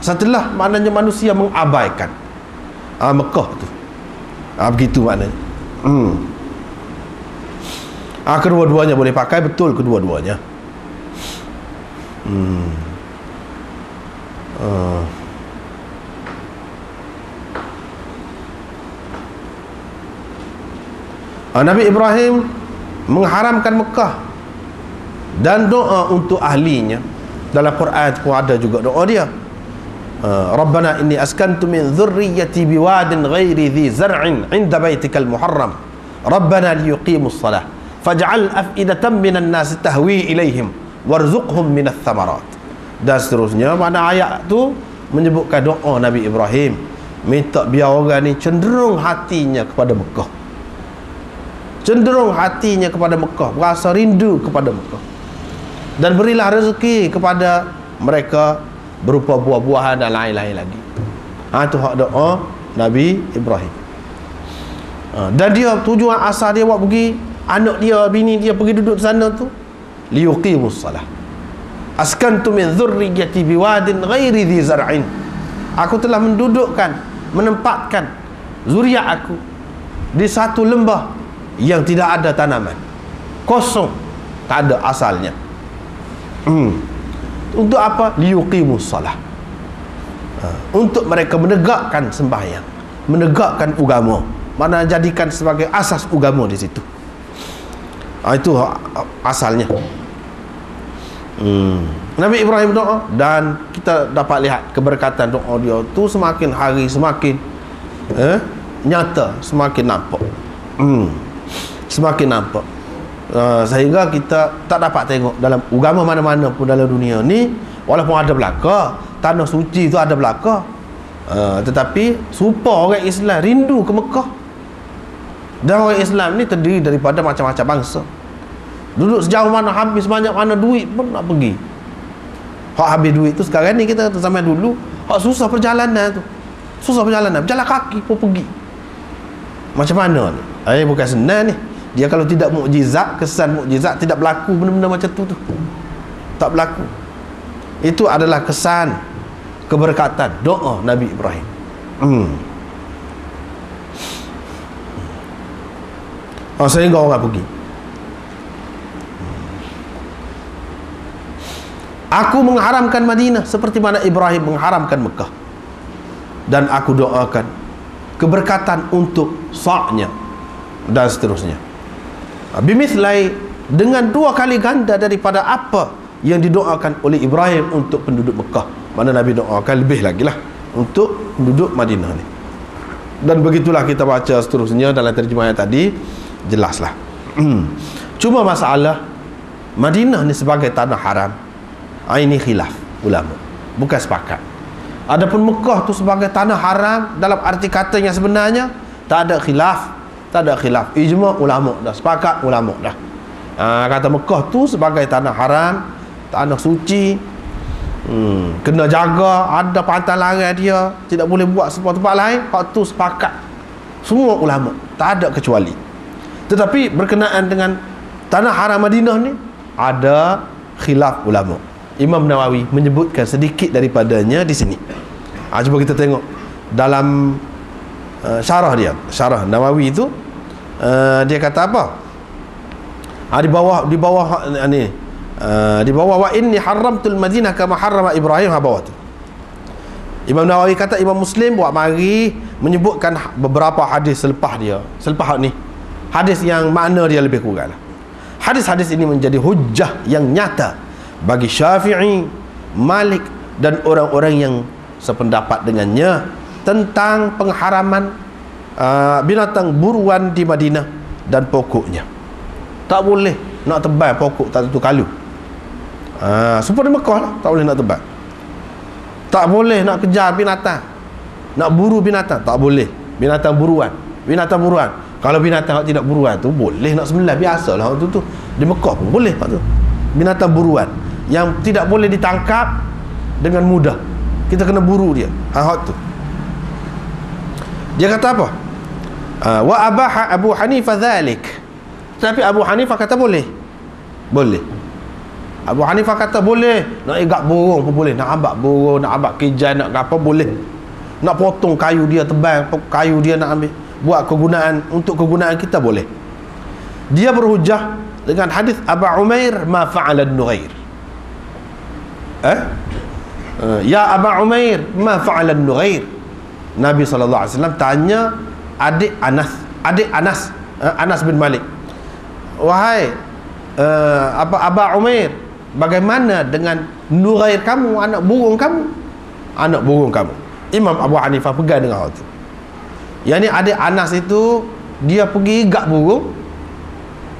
Setelah maknanya manusia mengabaikan Mekah tu. Begitu maknanya. Kedua-duanya boleh pakai, betul kedua-duanya. Nabi Ibrahim mengharamkan Mekah dan doa untuk ahlinya. Dalam Quran pun ada juga doa dia. Rabbana inni askantu min dhurriyyati biwadin ghairi dhi zar'in 'inda baitikal muharram. Rabbana liyuqimus salah faj'al af'idatan minan nas tahwi ilaihim warzuqhum minats thamarat. Dan seterusnya, mana ayat tu menyebutkan doa Nabi Ibrahim minta biar orang ni cenderung hatinya kepada Mekah. Cenderung hatinya kepada Mekah, berasa rindu kepada Mekah, dan berilah rezeki kepada mereka berupa buah-buahan dan lain-lain lagi. Itu hak doa Nabi Ibrahim. Dan dia tujuan asal dia buat pergi, anak dia, bini dia pergi duduk di sana tu liyuqimus salah. Askantu min dzurriyyati biwadin ghairi dhi zar'in. Aku telah menempatkan zuriat aku di satu lembah yang tidak ada tanaman, kosong, tak ada asalnya. Untuk apa? Liyuqimus salah. Untuk mereka menegakkan sembahyang, menegakkan agama, mana jadikan sebagai asas agama di situ. Itu asalnya. Nabi Ibrahim doa, dan kita dapat lihat keberkatan doa dia tu semakin hari semakin nyata, semakin nampak. Semakin nampak. Sehingga kita tak dapat tengok dalam agama mana-mana pun dalam dunia ni, walaupun ada belaka, tanah suci tu ada belaka, tetapi supaya orang Islam rindu ke Mekah. Dan orang Islam ni terdiri daripada macam-macam bangsa. Duduk sejauh mana, habis banyak mana duit pun nak pergi. Hak habis duit tu sekarang ni kita kata, zaman dulu hak susah perjalanan tu, susah perjalanan, berjalan kaki pun pergi. Macam mana ni? Bukan senang ni. Dia kalau tidak mukjizat, kesan mukjizat, tidak berlaku benda-benda macam tu tak berlaku. Itu adalah kesan keberkatan doa Nabi Ibrahim. Sehingga orang pergi. Aku mengharamkan Madinah seperti mana Ibrahim mengharamkan Mekah, dan aku doakan keberkatan untuk sa'nya, dan seterusnya. Bimithlai, dengan 2 kali ganda daripada apa yang didoakan oleh Ibrahim untuk penduduk Mekah. Mana Nabi doakan lebih lagi lah untuk penduduk Madinah ni. Dan begitulah kita baca seterusnya dalam terjemahan tadi, jelaslah. Cuma masalah Madinah ni sebagai tanah haram, ini khilaf ulama, bukan sepakat. Adapun Mekah tu sebagai tanah haram dalam arti kata yang sebenarnya, tak ada khilaf, tak ada khilaf. Ijma' ulama dah, sepakat ulama dah. Kata Mekah tu sebagai tanah haram, tanah suci, kena jaga, ada pantai larang dia, tidak boleh buat sebuah tempat lain. Hak tu sepakat semua ulama, tak ada kecuali. Tetapi berkenaan dengan tanah haram Madinah ni, ada khilaf ulama. Imam Nawawi menyebutkan sedikit daripadanya di sini. Cuba kita tengok dalam syarah dia, syarah Nawawi itu, dia kata apa? Di bawah ni, di bawah wa inni haramtul Madinah kama harrama Ibrahim habawat. Imam Nawawi kata Imam Muslim buat mari menyebutkan beberapa hadis selepas dia, selepas ni, hadis yang makna dia lebih kurang lah. Hadis-hadis ini menjadi hujjah yang nyata bagi Syafi'i, Malik dan orang-orang yang sependapat dengannya tentang pengharaman binatang buruan di Madinah dan pokoknya. Tak boleh nak tebal pokok tak tentu kalu. Seperti Mekah lah, tak boleh nak tebal. Tak boleh nak kejar binatang, nak buru binatang, tak boleh. Binatang buruan, binatang buruan. Kalau binatang tidak buruan tu boleh nak sembelih, biasalah waktu tu. Di Mekah pun boleh waktu tu. Binatang buruan yang tidak boleh ditangkap dengan mudah, kita kena buru dia. Hak tu. Dia kata apa? Wa abaha Abu Hanifah dhalik. Tapi Abu Hanifah kata boleh. Boleh. Abu Hanifah kata boleh. Nak igak burung pun boleh. Nak ambak burung, nak ambak kijai, nak apa boleh. Nak potong kayu dia, tebal kayu dia nak ambil, buat kegunaan, untuk kegunaan kita boleh. Dia berhujah dengan hadis Abu Umair, ma fa'ala an-Nughair. Ya Abu Umair, ma fa'ala an-Nughair. Nabi SAW tanya adik Anas, Anas bin Malik, wahai Abu Umair, bagaimana dengan Nughair kamu, anak burung kamu? Anak burung kamu. Imam Abu Hanifah pegang dengan hal itu. Yang ni adik Anas itu, dia pergi gak burung,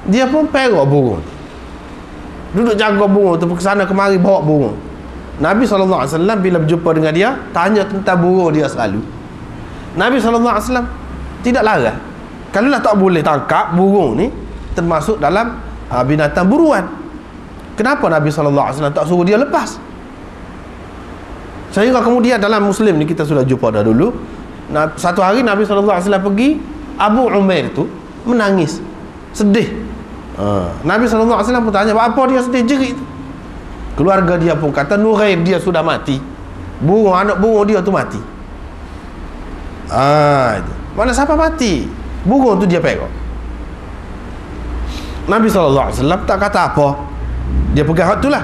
dia pun perak burung, duduk jaga burung tu, ke sana kemari bawa burung. Nabi SAW bila berjumpa dengan dia, tanya tentang burung dia selalu. Nabi SAW tidak larang. Kalau lah tak boleh tangkap burung ni, termasuk dalam binatang buruan, kenapa Nabi SAW tak suruh dia lepas? Sehingga kemudian dalam Muslim ni kita sudah jumpa dah dulu, Satu hari Nabi SAW pergi, Abu Umair tu menangis, sedih. Nabi SAW pun tanya, apa dia sedih jerit tu? Keluarga dia pun kata, Nughair dia sudah mati, anak burung dia tu mati. Mana siapa mati? Burung tu dia pegang. Nabi SAW tak kata apa, dia pegang hak tu lah.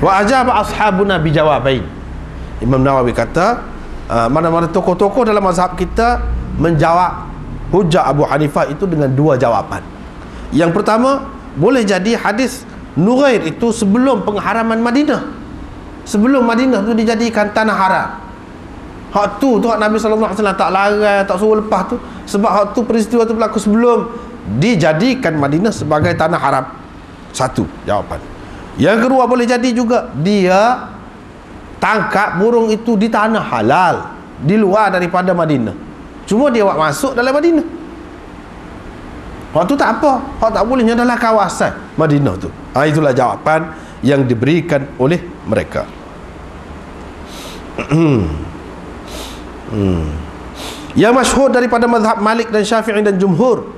Wa ajaba ashabuna bijawabain. Imam Nawawi kata, mana-mana tokoh-tokoh dalam mazhab kita menjawab hujah Abu Hanifah itu dengan dua jawapan. Yang pertama, boleh jadi hadis Nughair itu sebelum pengharaman Madinah, sebelum Madinah tu dijadikan tanah haram. Hak tu hak Nabi SAW tak larang, tak suruh lepas tu, sebab hak tu peristiwa tu berlaku sebelum dijadikan Madinah sebagai tanah haram. Satu jawapan. Yang kedua, boleh jadi juga dia tangkap burung itu di tanah halal, di luar daripada Madinah, cuma dia buat masuk dalam Madinah. Waktu tak apa, hak tak bolehnya dalam kawasan Madinah tu. Itulah jawapan yang diberikan oleh mereka. Yang masyhur daripada mazhab Malik dan Syafi'i dan Jumhur,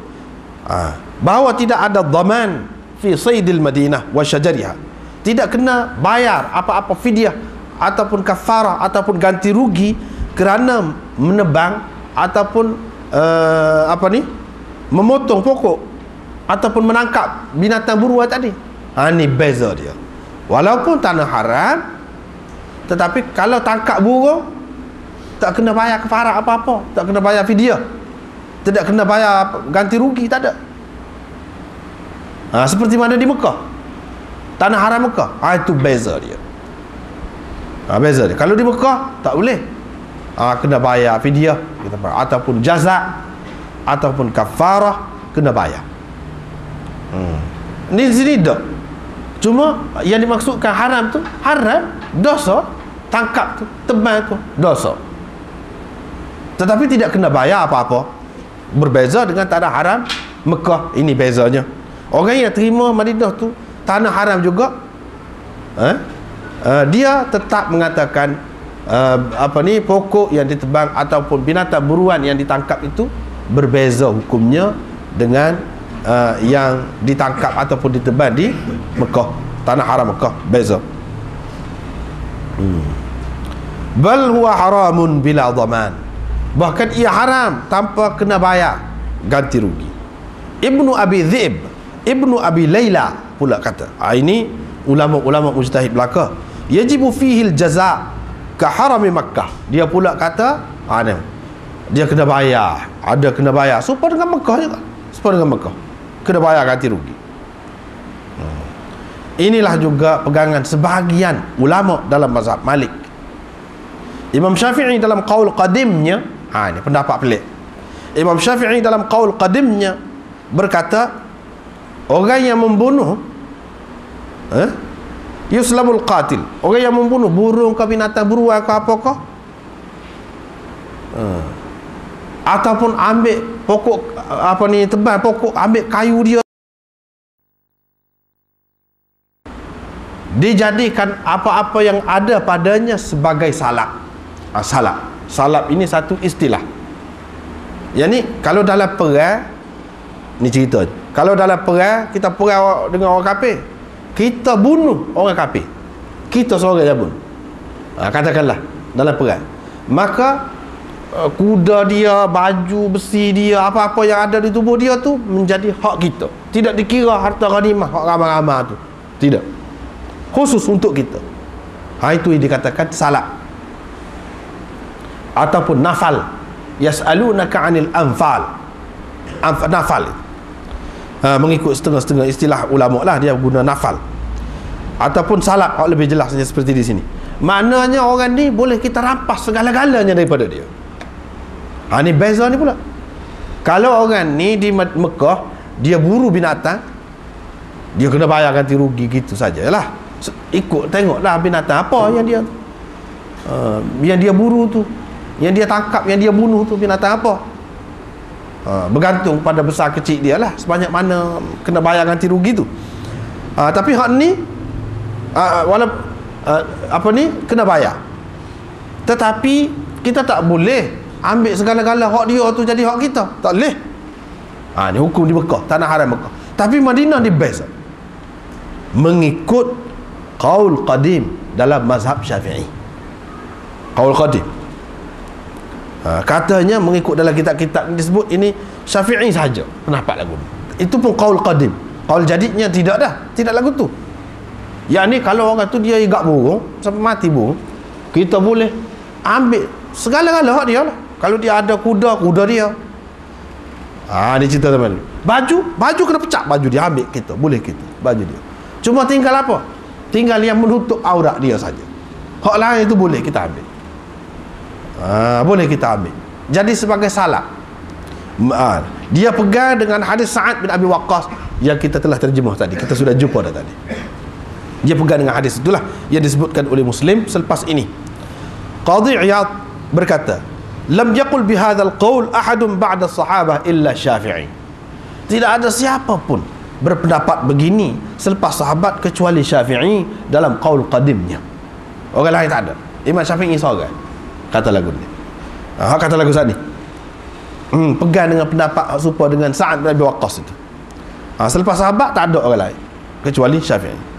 bahawa tidak ada dhaman fi saydil Madinah wa syajariha. Tidak kena bayar apa-apa fidyah ataupun kafarah ataupun ganti rugi kerana menebang ataupun memotong pokok ataupun menangkap binatang buruan tadi. Ni beza dia. Walaupun tanah haram, tetapi kalau tangkap burung tak kena bayar kafarah apa-apa, tak kena bayar fidyah, tidak kena bayar ganti rugi, tak ada. Seperti mana di Mekah, tanah haram Mekah. Itu beza dia. Beza dia. Kalau di Mekah tak boleh, kena bayar fidyah ataupun jaza ataupun kafarah, kena bayar. Ni sini tak. Cuma yang dimaksudkan haram tu, haram dosa, tangkap tu, tebal tu dosa, tetapi tidak kena bayar apa-apa. Berbeza dengan tanah haram Mekah. Ini bezanya. Orang yang terima Madinah tu tanah haram juga, dia tetap mengatakan pokok yang ditebang ataupun binatang buruan yang ditangkap itu berbeza hukumnya dengan yang ditangkap ataupun ditebang di Mekah, tanah haram Mekah, beza. Bal huwa haramun bila dhaman, bahkan ia haram tanpa kena bayar ganti rugi. Ibnu Abi Dhi'b, Ibnu Abi Layla pula kata, ini ulama-ulama mujtahid belaka, yajibu fihil jaza ka harami Makkah. Dia pula kata dia kena bayar, ada kena bayar serupa dengan Mekah juga, serupa dengan Mekah, kena bayar ganti rugi. Inilah juga pegangan sebahagian ulama dalam mazhab Malik. Imam Syafi'i dalam qaul qadimnya, ini pendapat pelik. Imam Syafi'i dalam qaul qadimnya berkata, orang yang membunuh yuslamul qatil, orang yang membunuh burung ke binatang buruan ke apakah, ataupun ambil pokok tebal pokok, ambil kayu dia, dijadikan apa-apa yang ada padanya sebagai salab. Salab ini satu istilah. Yang ni kalau dalam perang, ni cerita, kalau dalam perang kita perang dengan orang kafir, kita bunuh orang kafir, kita seorang yang bunuh, katakanlah dalam perang, maka kuda dia, baju besi dia, apa-apa yang ada di tubuh dia tu menjadi hak kita, tidak dikira harta ghanimah hak ramai-ramai tu, tidak, khusus untuk kita. Itu yang dikatakan salab ataupun nafal. Yas'alunaka 'anil anfal. Nafal mengikut setengah-setengah istilah ulama lah, dia guna nafal ataupun salab, lebih jelas saja seperti di sini. Maknanya orang ni boleh kita rampas segala-galanya daripada dia. Ni beza ni pula. Kalau orang ni di Mekah dia buru binatang, dia kena bayar ganti rugi gitu sajalah. Ikut tengoklah binatang apa yang dia buru tu, yang dia tangkap, yang dia bunuh tu binatang apa. Bergantung pada besar kecil dia lah, sebanyak mana kena bayar ganti rugi tu. Tapi hak ni kena bayar, tetapi Kita tak boleh ambil segala-gala hak dia tu jadi hak kita. Tak boleh. Ni hukum di Mekah, tanah haram Mekah. Tapi Madinah ni best. Mengikut qaul qadim dalam mazhab Syafi'i. Qaul qadim. Katanya mengikut dalam kitab-kitab disebut ini Syafi'i sahaja pendapat lagu ni. Itu pun qaul qadim. Qaul jadidnya tidak dah, tidak lagu tu. Yang ni kalau orang tu dia igak burung sampai mati burung, kita boleh ambil segala-gala hak dia lah. Kalau dia ada kuda, kuda dia. Dia cerita teman. Baju kena pecah, baju dia ambil kita, boleh kita, baju dia. Cuma tinggal apa? Tinggal yang menutup aurat dia saja. Hak lain itu boleh kita ambil. Boleh kita ambil. Jadi sebagai salak. Dia pegang dengan hadis Sa'ad bin Abi Waqqas yang kita telah terjemah tadi. Kita sudah jumpa dah tadi. Dia pegang dengan hadis itulah yang disebutkan oleh Muslim selepas ini. Qadhi Iyad berkata, "Lam yaqul bihadzal qaul ahadun ba'da sahabah illa Syafi'i." Tidak ada siapa pun berpendapat begini selepas sahabat kecuali Syafi'i dalam qaul qadimnya. Orang lain tak ada. Imam Syafi'i seorang kata lagu ni. Kata lagu saat ni. Pegang dengan pendapat serupa dengan Sa'ad bin Abi Waqqas itu. Selepas sahabat tak ada orang lain kecuali Syafi'i.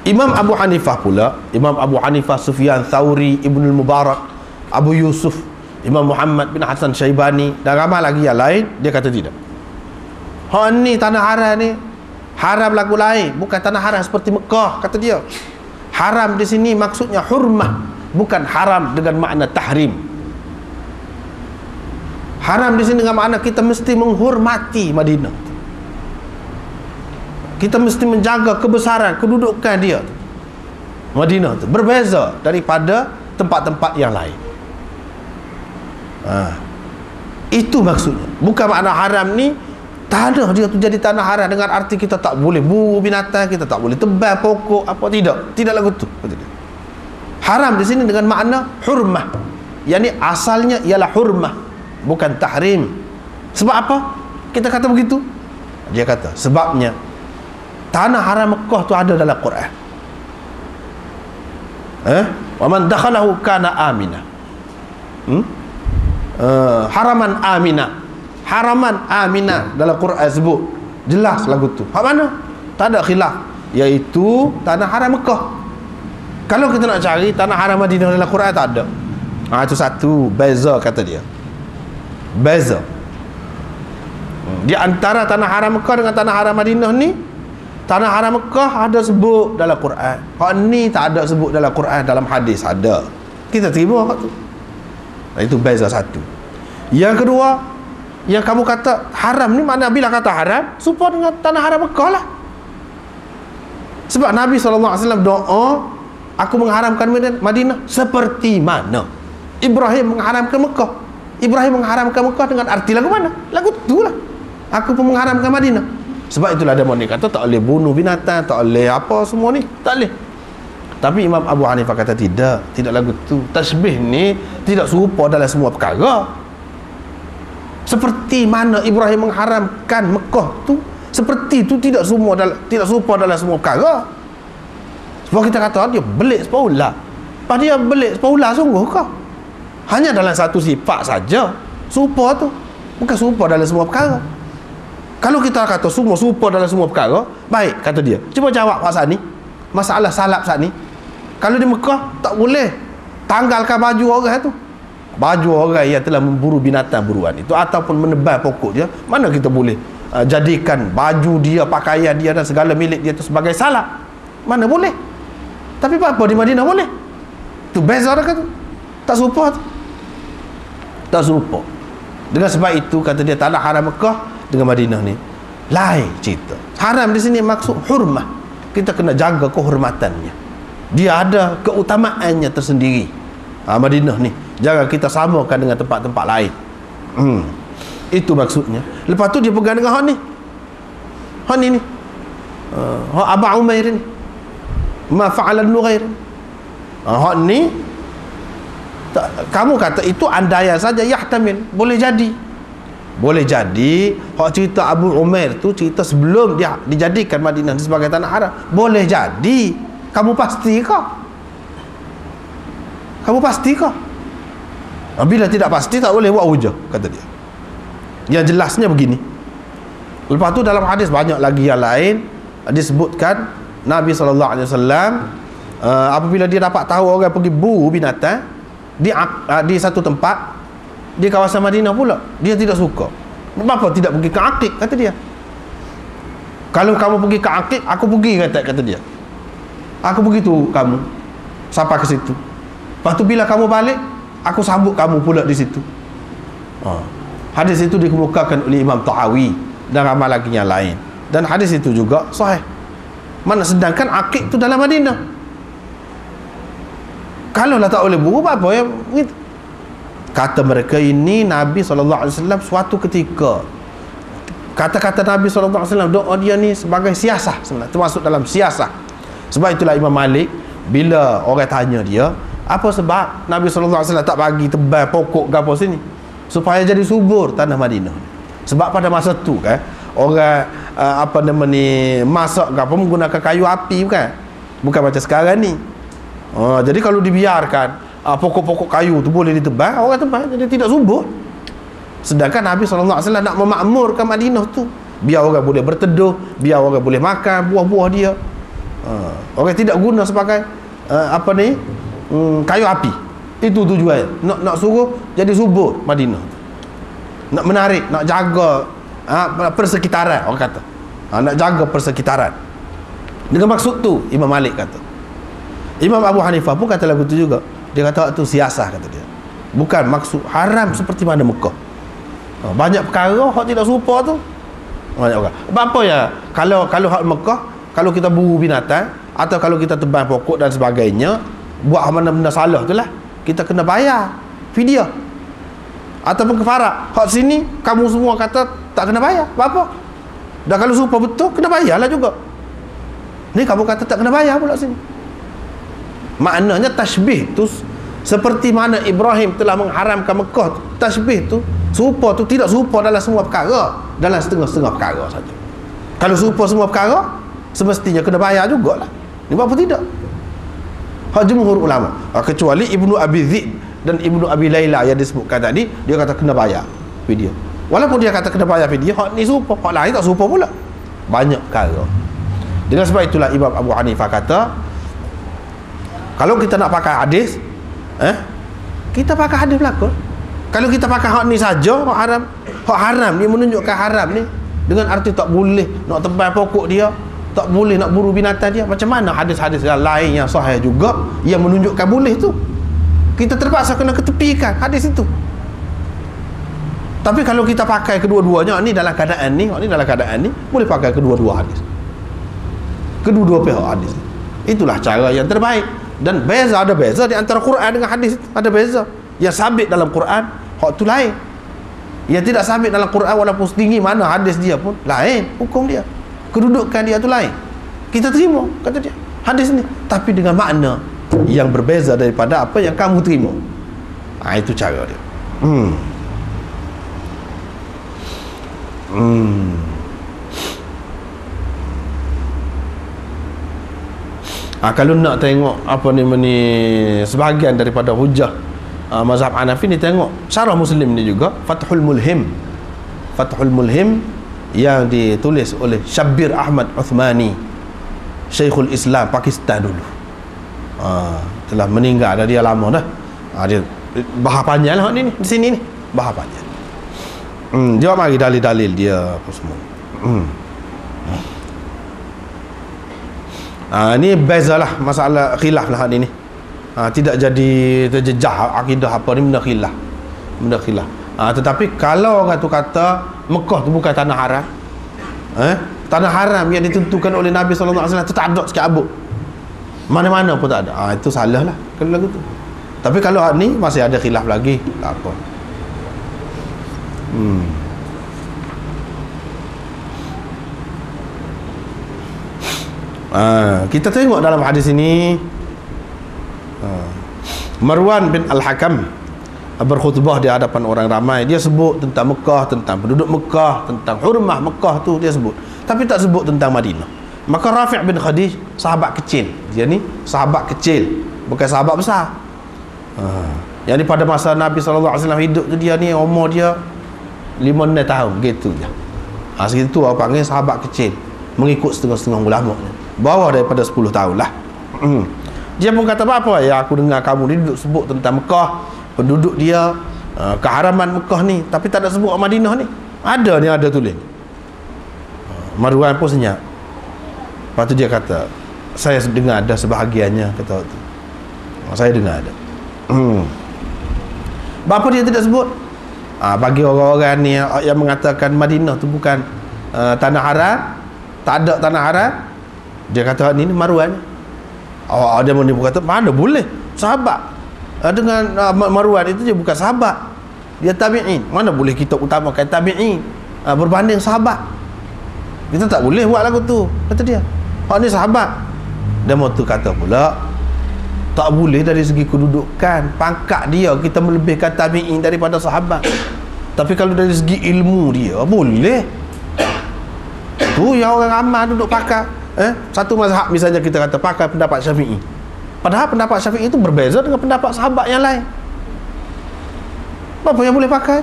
Imam Abu Hanifah pula, Imam Abu Hanifah, Sufyan Thauri, Ibnul Mubarak, Abu Yusuf, Imam Muhammad bin Hasan Syaibani dan ramai lagi yang lain, dia kata tidak. Ni tanah haram ni haram lagu lain, bukan tanah haram seperti Mekah, kata dia. Haram di sini maksudnya hurmah, bukan haram dengan makna tahrim. Haram di sini dengan makna kita mesti menghormati Madinah. Kita mesti menjaga kebesaran, kedudukan dia. Madinah tu berbeza daripada tempat-tempat yang lain. Itu maksudnya. Bukan makna haram ni tanah dia tu jadi tanah haram dengan arti kita tak boleh buru binatang, kita tak boleh tebal pokok apa, tidak lagu tu. Haram di sini dengan makna hurmah. Yang ni asalnya ialah hurmah, bukan tahrim. Sebab apa kita kata begitu? Dia kata sebabnya tanah haram Mekah tu ada dalam Quran. Wa man dakhalahu kana amina. Haraman amina. Haraman amina dalam Quran sebut. Jelas lagu tu. Hak mana? Tak ada khilaf. Iaitu tanah haram Mekah. Kalau kita nak cari tanah haram Madinah dalam Quran tak ada. Itu satu beza kata dia. Beza. Di antara tanah haram Mekah dengan tanah haram Madinah ni, tanah haram Mekah ada sebut dalam Quran. Hak ni tak ada sebut dalam Quran, dalam hadis ada. Kita terima hak tu. Itu beza satu. Yang kedua, yang kamu kata haram ni, makna bila kata haram serupa dengan tanah haram Mekah lah. Sebab Nabi SAW doa, aku mengharamkan Madinah seperti mana Ibrahim mengharamkan Mekah. Ibrahim mengharamkan Mekah dengan arti lagu mana? Lagu tu lah. Aku pun mengharamkan Madinah. Sebab itulah dia kata tak boleh bunuh binatang, tak boleh apa semua ni, tak boleh. Tapi Imam Abu Hanifah kata tidak lagu tu. Tasbih ni tidak serupa dalam semua perkara. Seperti mana Ibrahim mengharamkan Mekah tu, seperti tu tidak serupa dalam semua perkara. Sebab kita kata dia belik sepaula. Pas dia belik sepaula sungguh ke? Hanya dalam satu sifat saja serupa tu, bukan serupa dalam semua perkara. Kalau kita kata semua serupa dalam semua perkara, baik, kata dia. Cuba jawab pasal ni, masalah salap saat ni. Kalau di Mekah tak boleh tanggalkan baju orang tu, baju orang yang telah memburu binatang buruan itu ataupun menebal pokok dia, mana kita boleh jadikan baju dia, pakaian dia dan segala milik dia itu sebagai salap? Mana boleh. Tapi apa di Madinah boleh. Tu beza dah kata. Tak serupa tu. Tak serupa. Dengan sebab itu kata dia tanah haram Mekah dengan Madinah ni lain cerita. Haram di sini maksud hurmah. Kita kena jaga kehormatannya. Dia ada keutamaannya tersendiri. Madinah ni jangan kita samakan dengan tempat-tempat lain. Itu maksudnya. Lepas tu dia pegang dengan hak ni. Hak ni ni. Hak Aba Umair ni. Ma fa'ala Nughair. Hak ni kamu kata itu andaian saja, yahtamil, boleh jadi. Boleh jadi hak cerita Abu Umair tu cerita sebelum dia dijadikan Madinah sebagai tanah haram. Boleh jadi. Kamu pasti ke? Kamu pasti kah? Bila tidak pasti tak boleh buat hujah, kata dia. Yang jelasnya begini. Lepas tu dalam hadis banyak lagi yang lain disebutkan Nabi SAW apabila dia dapat tahu orang pergi buru binatang di satu tempat di kawasan Madinah pula, dia tidak suka. Kenapa tidak pergi ke Aqiq, kata dia. Kalau kamu pergi ke Aqiq, aku pergi, kata dia. Aku pergi tu kamu sampai ke situ. Lepas tu bila kamu balik, aku sambut kamu pula di situ. Hadis itu dikemukakan oleh Imam Tahawi dan ramai lagi yang lain. Dan hadis itu juga sahih. Mana sedangkan Aqiq itu dalam Madinah. Kalau lah tak boleh buru, apa ya? Kata mereka ini Nabi SAW suatu ketika, kata-kata Nabi SAW, doa dia ni sebagai siasah sebenarnya, termasuk dalam siasah. Sebab itulah Imam Malik bila orang tanya dia, apa sebab Nabi SAW tak bagi tebal pokok ke apa sini supaya jadi subur tanah Madinah? Sebab pada masa tu kan orang apa nama ni, masak ke apa menggunakan kayu api, bukan macam sekarang ni. Jadi kalau dibiarkan pokok-pokok kayu tu boleh ditebal, orang tebal, jadi tidak subur. Sedangkan Nabi SAW nak memakmurkan Madinah tu, biar orang boleh berteduh, biar orang boleh makan buah-buah dia. Orang tidak guna sebagai apa ni, kayu api. Itu tujuan, nak suruh jadi subur Madinah, nak menarik, nak jaga persekitaran, orang kata nak jaga persekitaran. Dengan maksud tu Imam Malik kata. Imam Abu Hanifah pun kata lagu tu juga. Dia kata tu siasah, kata dia, bukan maksud haram seperti mana Mekah. Banyak perkara hak tidak serupa tu, banyak orang. Apa ya, kalau hak Mekah, kalau kita buru binatang atau kalau kita tebang pokok dan sebagainya, buat benda-benda salah tu lah, kita kena bayar fidyah ataupun kafarat. Hak sini kamu semua kata tak kena bayar, apa? Dan kalau serupa betul, kena bayarlah juga. Ni kamu kata tak kena bayar pula sini. Maknanya tasbih tu seperti mana Ibrahim telah mengharamkan Mekah tu, tasbih tu serupa tu tidak serupa dalam semua perkara, dalam setengah-setengah perkara saja. Kalau serupa semua perkara, semestinya kena bayar jugalah. Ni apa tidak? Hak jumhur ulama, kecuali Ibnu Abi Dzib dan Ibnu Abi Laila yang disebutkan tadi, dia kata kena bayar fidyah. Walaupun dia kata kena bayar fidyah, hak ni serupa, hak lain tak serupa pula. Banyak perkara. Dengan sebab itulah Imam Abu Hanifah kata, kalau kita nak pakai hadis, kita pakai hadis belakang. Kalau kita pakai hak ni saja, hak haram ni menunjukkan haram ni dengan arti tak boleh nak tebal pokok dia, tak boleh nak buru binatang dia. Macam mana hadis-hadis yang lain yang sahih juga yang menunjukkan boleh tu? Kita terpaksa kena ketepikan hadis itu. Tapi kalau kita pakai kedua-duanya, ni dalam keadaan ni, dalam keadaan ni boleh pakai kedua-dua hadis, kedua-dua pihak hadis. Itulah cara yang terbaik. Dan ada beza di antara Quran dengan hadis, ada beza. Yang sabit dalam Quran hak tu lain, yang tidak sabit dalam Quran walaupun setinggi mana hadis dia pun lain hukum dia, kedudukan dia tu lain. Kita terima, kata dia, hadis ni, tapi dengan makna yang berbeza daripada apa yang kamu terima. Itu cara dia. Kalau nak tengok apa ni sebahagian daripada hujah mazhab Hanafi ni, tengok syarah Muslim ni juga, Fathul Mulhim yang ditulis oleh Syabbir Ahmad Uthmani, Syekhul Islam Pakistan dulu. Telah meninggal dah, dia lama dah. Dia bahas panjang lah ni di sini ni, bahas panjang. Jawab mari dalil-dalil dia apa semua. Ini bezalah masalah khilaf lah ni. Tidak jadi terjejah akidah apa ni, benda khilaf. Tetapi kalau orang tu kata Mekah tu bukan tanah haram, tanah haram yang ditentukan oleh Nabi SAW tu tak ada sikit abuk, mana-mana pun tak ada, itu salah lah kalau lagu tu. Tapi kalau ni masih ada khilaf lagi, tak apa. Kita tengok dalam hadis ini, Marwan bin Al-Hakam berkhutbah di hadapan orang ramai. Dia sebut tentang Mekah, tentang penduduk Mekah, tentang hurmah Mekah tu dia sebut, tapi tak sebut tentang Madinah. Maka Rafi' bin Khadij, sahabat kecil, dia ni sahabat kecil, bukan sahabat besar. Yang ni pada masa Nabi SAW hidup tu, dia ni umur dia 5-6 tahun gitu je. Segitu orang panggil sahabat kecil, mengikut setengah-setengah ulama, bawah daripada 10 tahun lah. Dia pun kata, apa ya, aku dengar kamu ni duduk sebut tentang Mekah, penduduk dia, keharaman Mekah ni, tapi tak ada sebut Madinah ni. Ada ni, ada tulis. Marwan pun senyap. Lepas tu dia kata, saya dengar ada sebahagiannya, kata waktu. Saya dengar ada. Bapa dia tidak sebut? Bagi orang-orang ni yang mengatakan Madinah tu bukan tanah haram, tak ada tanah haram, dia kata ni Marwan. Dia pun kata, mana boleh sahabat dengan Marwan itu dia bukan sahabat, dia tabi'in. Mana boleh kita utamakan tabi'in berbanding sahabat? Kita tak boleh buat lagu tu, kata dia. Ni sahabat. Dia mau tu kata pula, tak boleh dari segi kedudukan, pangkat dia kita melebihkan tabi'in daripada sahabat. Tapi kalau dari segi ilmu dia, boleh. Tu yang orang ramai duduk pakai. Satu mazhab misalnya kita kata pakai pendapat Syafi'i. Padahal pendapat Syafi'i itu berbeza dengan pendapat sahabat yang lain. Apa yang boleh pakai?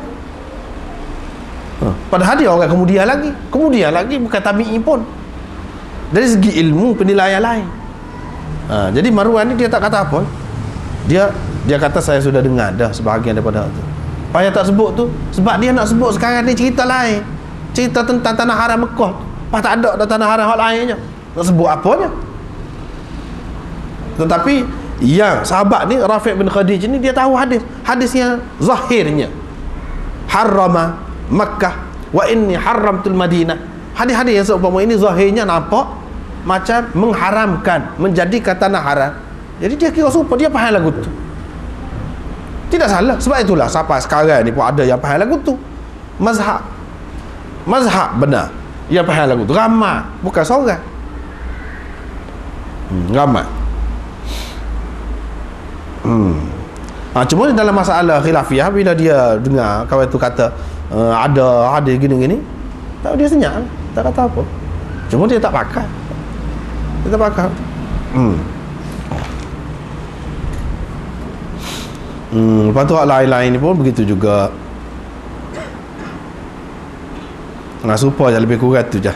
Padahal dia orang kemudian lagi bukan tabi'i pun. Dari segi ilmu penilaian lain. Jadi Marwan ni dia tak kata apa. Dia kata saya sudah dengar dah sebahagian daripada itu. Payah tak sebut tu sebab dia nak sebut sekarang ni cerita lain. Cerita tentang tanah haram Mekah. Pas tak ada dah tanah haram hal lainnya. Nak sebut apanya? Tetapi yang sahabat ni Rafi' bin Khadij ni dia tahu hadisnya zahirnya. Harrama Makkah wa inni haramtul Madinah. Hadis-hadis yang seumpama ini zahirnya nampak macam mengharamkan, menjadikan tanah haram. Jadi dia kira serupa, dia faham lagu tu. Tidak salah. Sebab itulah sampai sekarang ni pun ada yang faham lagu tu. Mazhab benar yang faham lagu tu. Ramai, bukan seorang. Ramai. Cuma dalam masalah khilafiyah, bila dia dengar kawan tu kata ada hadis gini-gini, tak, dia senyap, tak kata apa. Cuma dia tak pakai. Dia tak pakai. Lepas tu hak lain-lain ni pun begitu juga. Serupa je, lebih kurang tu je.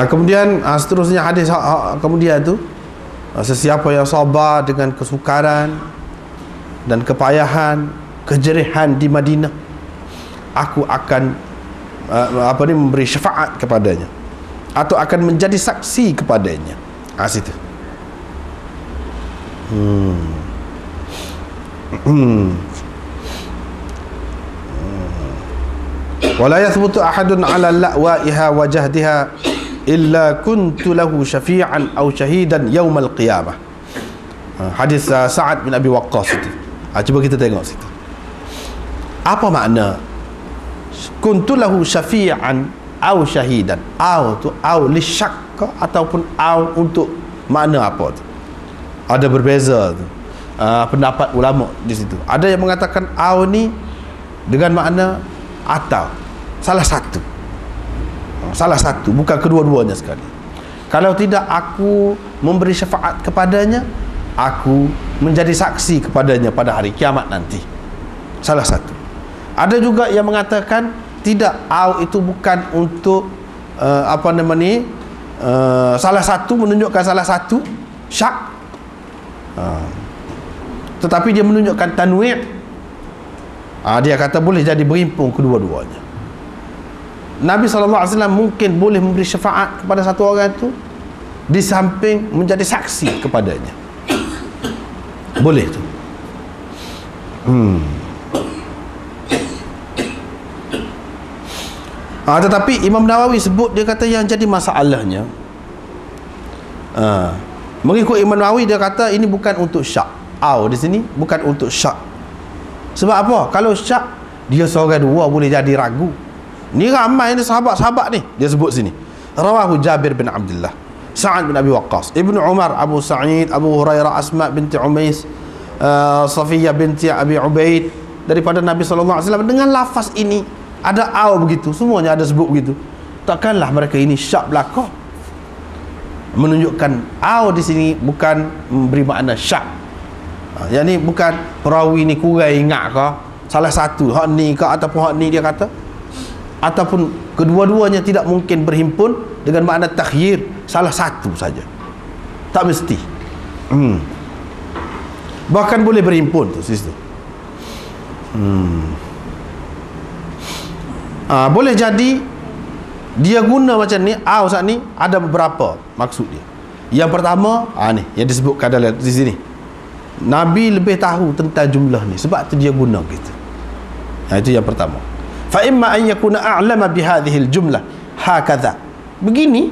Kemudian seterusnya hadis kemudian tu, sesiapa yang sabar dengan kesukaran dan kepayahan, kejerihan di Madinah, aku akan memberi syafaat kepadanya atau akan menjadi saksi kepadanya. Situ. Wala yathbutu ahadun ala la'waiha wa jahdiha illa kuntu lahu syafi'an aw syahidan yaumal qiyamah. Hadis Sa'ad bin Abi Waqqas itu. Cuba kita tengok situ. Apa makna kuntu lahu syafi'an aw syahidan? Aw tu aw li syak ataupun aw untuk makna apa tu? Ada berbeza tu. Pendapat ulama di situ. Ada yang mengatakan aw ni dengan makna atau salah satu, bukan kedua-duanya sekali. Kalau tidak aku memberi syafaat kepadanya, aku menjadi saksi kepadanya pada hari kiamat nanti. Salah satu. Ada juga yang mengatakan tidak, au itu bukan untuk salah satu, menunjukkan salah satu syak, tetapi dia menunjukkan tanwi'. Dia kata boleh jadi berimpung kedua-duanya. Nabi SAW mungkin boleh memberi syafaat kepada satu orang itu di samping menjadi saksi kepadanya. Boleh tu. Tetapi Imam Nawawi sebut, dia kata yang jadi masalahnya, mengikut Imam Nawawi, dia kata ini bukan untuk syak. Di sini bukan untuk syak. Sebab apa? Kalau syak, dia seorang dua boleh jadi ragu. Ni ramai ni sahabat-sahabat ni dia sebut sini. Rawahu Jabir bin Abdullah, Sa'ad bin Abi Waqqas, Ibnu Umar, Abu Sa'id, Abu Hurairah, Asma binti Umais, Safiyah binti Abi Ubaid, daripada Nabi SAW dengan lafaz ini. Ada aw begitu, semuanya ada sebut begitu. Takkanlah mereka ini syak belaka. Menunjukkan aw di sini bukan memberi makna syak. Yang ni bukan perawi ni kurang ingat ke, salah satu hak ni ke ataupun hak ni dia kata, ataupun kedua-duanya tidak mungkin berhimpun dengan makna takhyir, salah satu saja, tak mesti. Bahkan boleh berhimpun tu situ. Boleh jadi dia guna macam ni, saat ni ada beberapa maksud dia. Yang pertama, ni yang disebutkan dalam di sini, Nabi lebih tahu tentang jumlah ni, sebab tu dia guna gitu. Itu yang pertama. Fa imma an yakuna a'lama bi hadhihi al-jumlah hakadha. Begini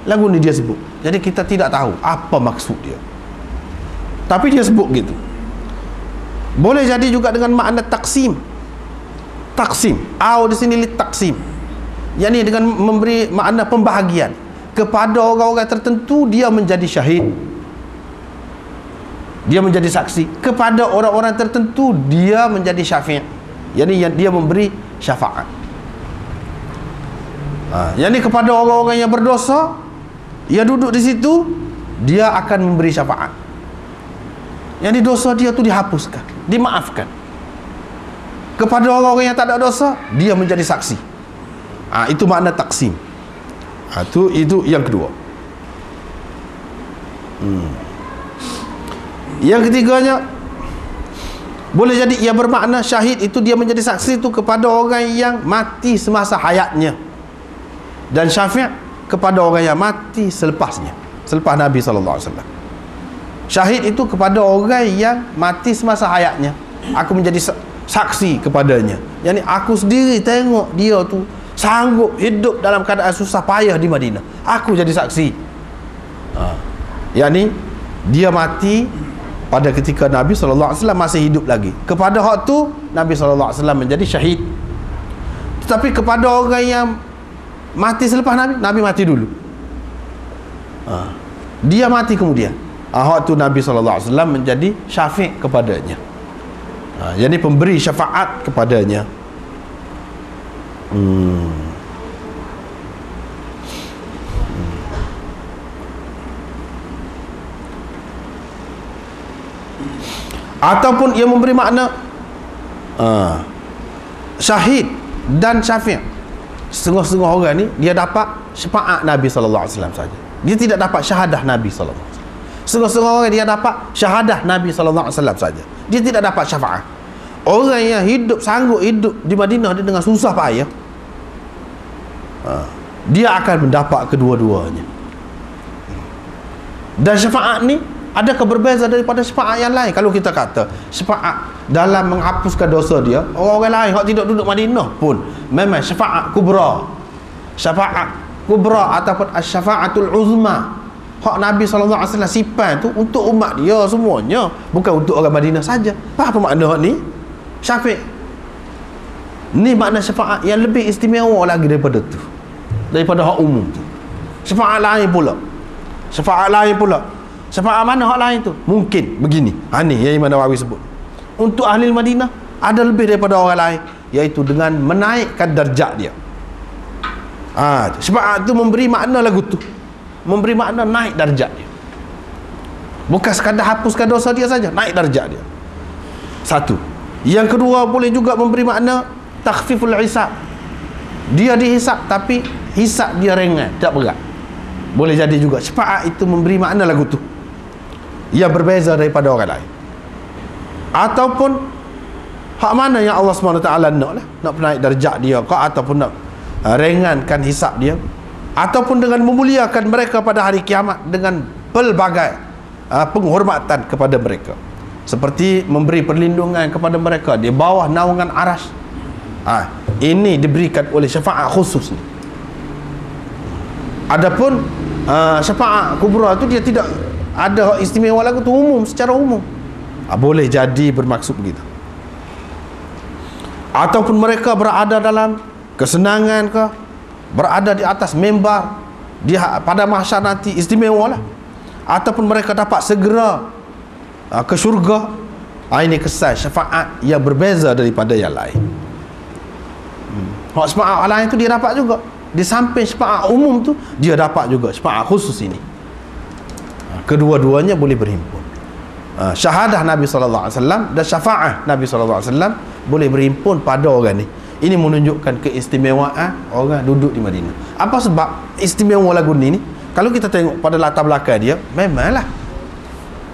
lagu ni dia sebut. Jadi kita tidak tahu apa maksud dia, tapi dia sebut gitu. Boleh jadi juga dengan makna taksim. Taksim, di sini li taksim, yakni dengan memberi makna pembahagian. Kepada orang-orang tertentu dia menjadi syahid, dia menjadi saksi. Kepada orang-orang tertentu dia menjadi syafi', yakni dia memberi syafaat. Yakni kepada orang-orang yang berdosa, dia duduk di situ, dia akan memberi syafaat. Yakni dosa dia tu dihapuskan, dimaafkan. Kepada orang-orang yang tak ada dosa, dia menjadi saksi. Itu makna taksim. Itu yang kedua. Yang ketiganya, boleh jadi ia bermakna syahid itu dia menjadi saksi itu kepada orang yang mati semasa hayatnya, dan syafi' kepada orang yang mati selepasnya, selepas Nabi SAW. Syahid itu kepada orang yang mati semasa hayatnya, aku menjadi saksi kepadanya. Yani aku sendiri tengok dia tu sanggup hidup dalam keadaan susah payah di Madinah, aku jadi saksi. Yani dia mati pada ketika Nabi SAW masih hidup lagi. Kepada hak tu Nabi SAW menjadi syahid. Tetapi kepada orang yang mati selepas Nabi mati dulu, dia mati kemudian, hak tu Nabi SAW menjadi syafi' kepadanya, jadi pemberi syafaat kepadanya. Ataupun ia memberi makna syahid dan syafi'. Setengah-setengah orang ni dia dapat syafaat Nabi SAW saja, dia tidak dapat syahadah Nabi SAW. Setengah-setengah orang dia dapat syahadah Nabi SAW saja, dia tidak dapat syafaat. Orang yang sanggup hidup di Madinah dia dengan susah payah, dia akan mendapat kedua-duanya. Dan syafaat ni adakah berbeza daripada syafaat yang lain? Kalau kita kata syafaat dalam menghapuskan dosa dia, orang-orang lain yang tidak duduk Madinah pun memang syafaat kubra. Syafaat kubra ataupun syafaatul uzma, hak Nabi SAW sifat tu untuk umat dia semuanya, bukan untuk orang Madinah saja. Apa makna hak ni? Syafi'. Ni makna syafaat yang lebih istimewa lagi daripada tu, daripada hak umum tu. Syafaat lain pula. Syafaat lain pula. Syafaat mana hak lain tu? Mungkin begini. Ni yang Imam Nawawi sebut. Untuk ahli Madinah ada lebih daripada orang lain, iaitu dengan menaikkan darjat dia. Syafaat tu memberi makna lagu tu, memberi makna naik darjat dia. Bukan sekadar hapuskan dosa dia saja, naik darjat dia. Satu. Yang kedua, boleh juga memberi makna takhfiful hisab. Dia dihisab tapi hisab dia ringan, tak berat. Boleh jadi juga syafaat itu memberi makna lagu tu yang berbeza daripada orang lain. Ataupun hak mana yang Allah SWT nak naik darjat dia ke, ataupun nak ringankan hisab dia, ataupun dengan memuliakan mereka pada hari kiamat dengan pelbagai penghormatan kepada mereka, seperti memberi perlindungan kepada mereka di bawah naungan aras. Ini diberikan oleh syafaat khusus ni. Adapun syafaat kubra tu dia tidak ada istimewa lagu tu, umum, secara umum. Boleh jadi bermaksud begitu. ataupun mereka berada dalam kesenangan ke, berada di atas mimbar pada mahsyar nanti, istimewa lah, ataupun mereka dapat segera ke syurga. Ini kesan syafaat yang berbeza daripada yang lain. Hak syafaat lain tu dia dapat juga. Di samping syafaat umum tu, dia dapat juga syafaat khusus ini. Kedua-duanya boleh berhimpun. Syahadah Nabi SAW dan syafaat Nabi SAW boleh berhimpun pada orang ni. Ini menunjukkan keistimewaan orang duduk di Madinah. Apa sebab istimewa lagu ni? Kalau kita tengok pada latar belakang dia, memanglah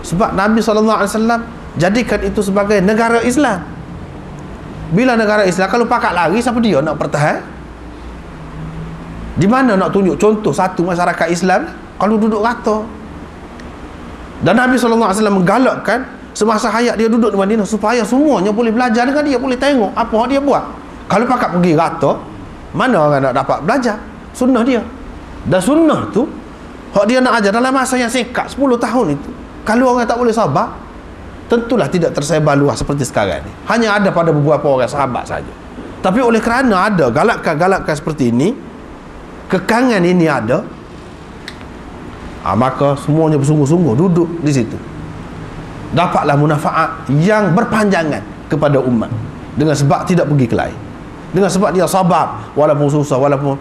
sebab Nabi SAW jadikan itu sebagai negara Islam. Bila negara Islam, kalau pakat lari, siapa dia nak pertahan? Di mana nak tunjuk contoh satu masyarakat Islam kalau duduk rata? Dan Nabi SAW menggalakkan semasa hayat dia duduk di Madinah supaya semuanya boleh belajar dengan dia, boleh tengok apa yang dia buat. Kalau pakat pergi rata, mana orang nak dapat belajar sunnah dia? Dan sunnah tu hak dia nak ajar dalam masa yang singkat 10 tahun itu. Kalau orang tak boleh sabar, tentulah tidak tersebar luas seperti sekarang ni. Hanya ada pada beberapa orang sahabat saja. Tapi oleh kerana ada galakan-galakan seperti ini, kekangan ini ada, maka semuanya bersungguh-sungguh duduk di situ. Dapatlah munafaat yang berpanjangan kepada umat dengan sebab tidak pergi ke lain. Dengan sebab dia sabar walaupun susah, walaupun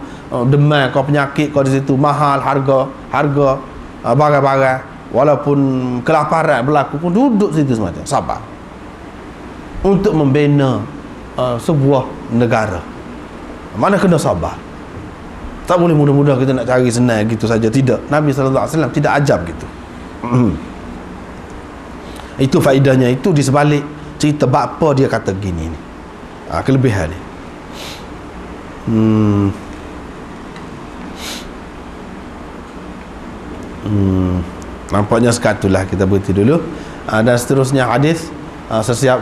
demam kau, penyakit kau di situ, mahal harga barang-barang, walaupun kelaparan berlaku pun duduk situ semata, sabar untuk membina sebuah negara. Mana kena sabar. Tak boleh mudah-mudah kita nak cari senang gitu saja, tidak. Nabi SAW tidak ajar begitu. Itu faedahnya, itu di sebalik cerita bapa dia kata gini ni. Kelebihan ni. Nampaknya sekatulah, kita berhenti dulu. Dan seterusnya hadis,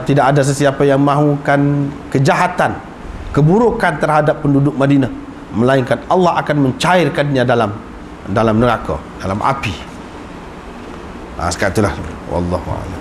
tidak ada sesiapa yang mahukan kejahatan, keburukan terhadap penduduk Madinah, melainkan Allah akan mencairkannya dalam neraka, dalam api. Sekatulah. Wallahu a'lam.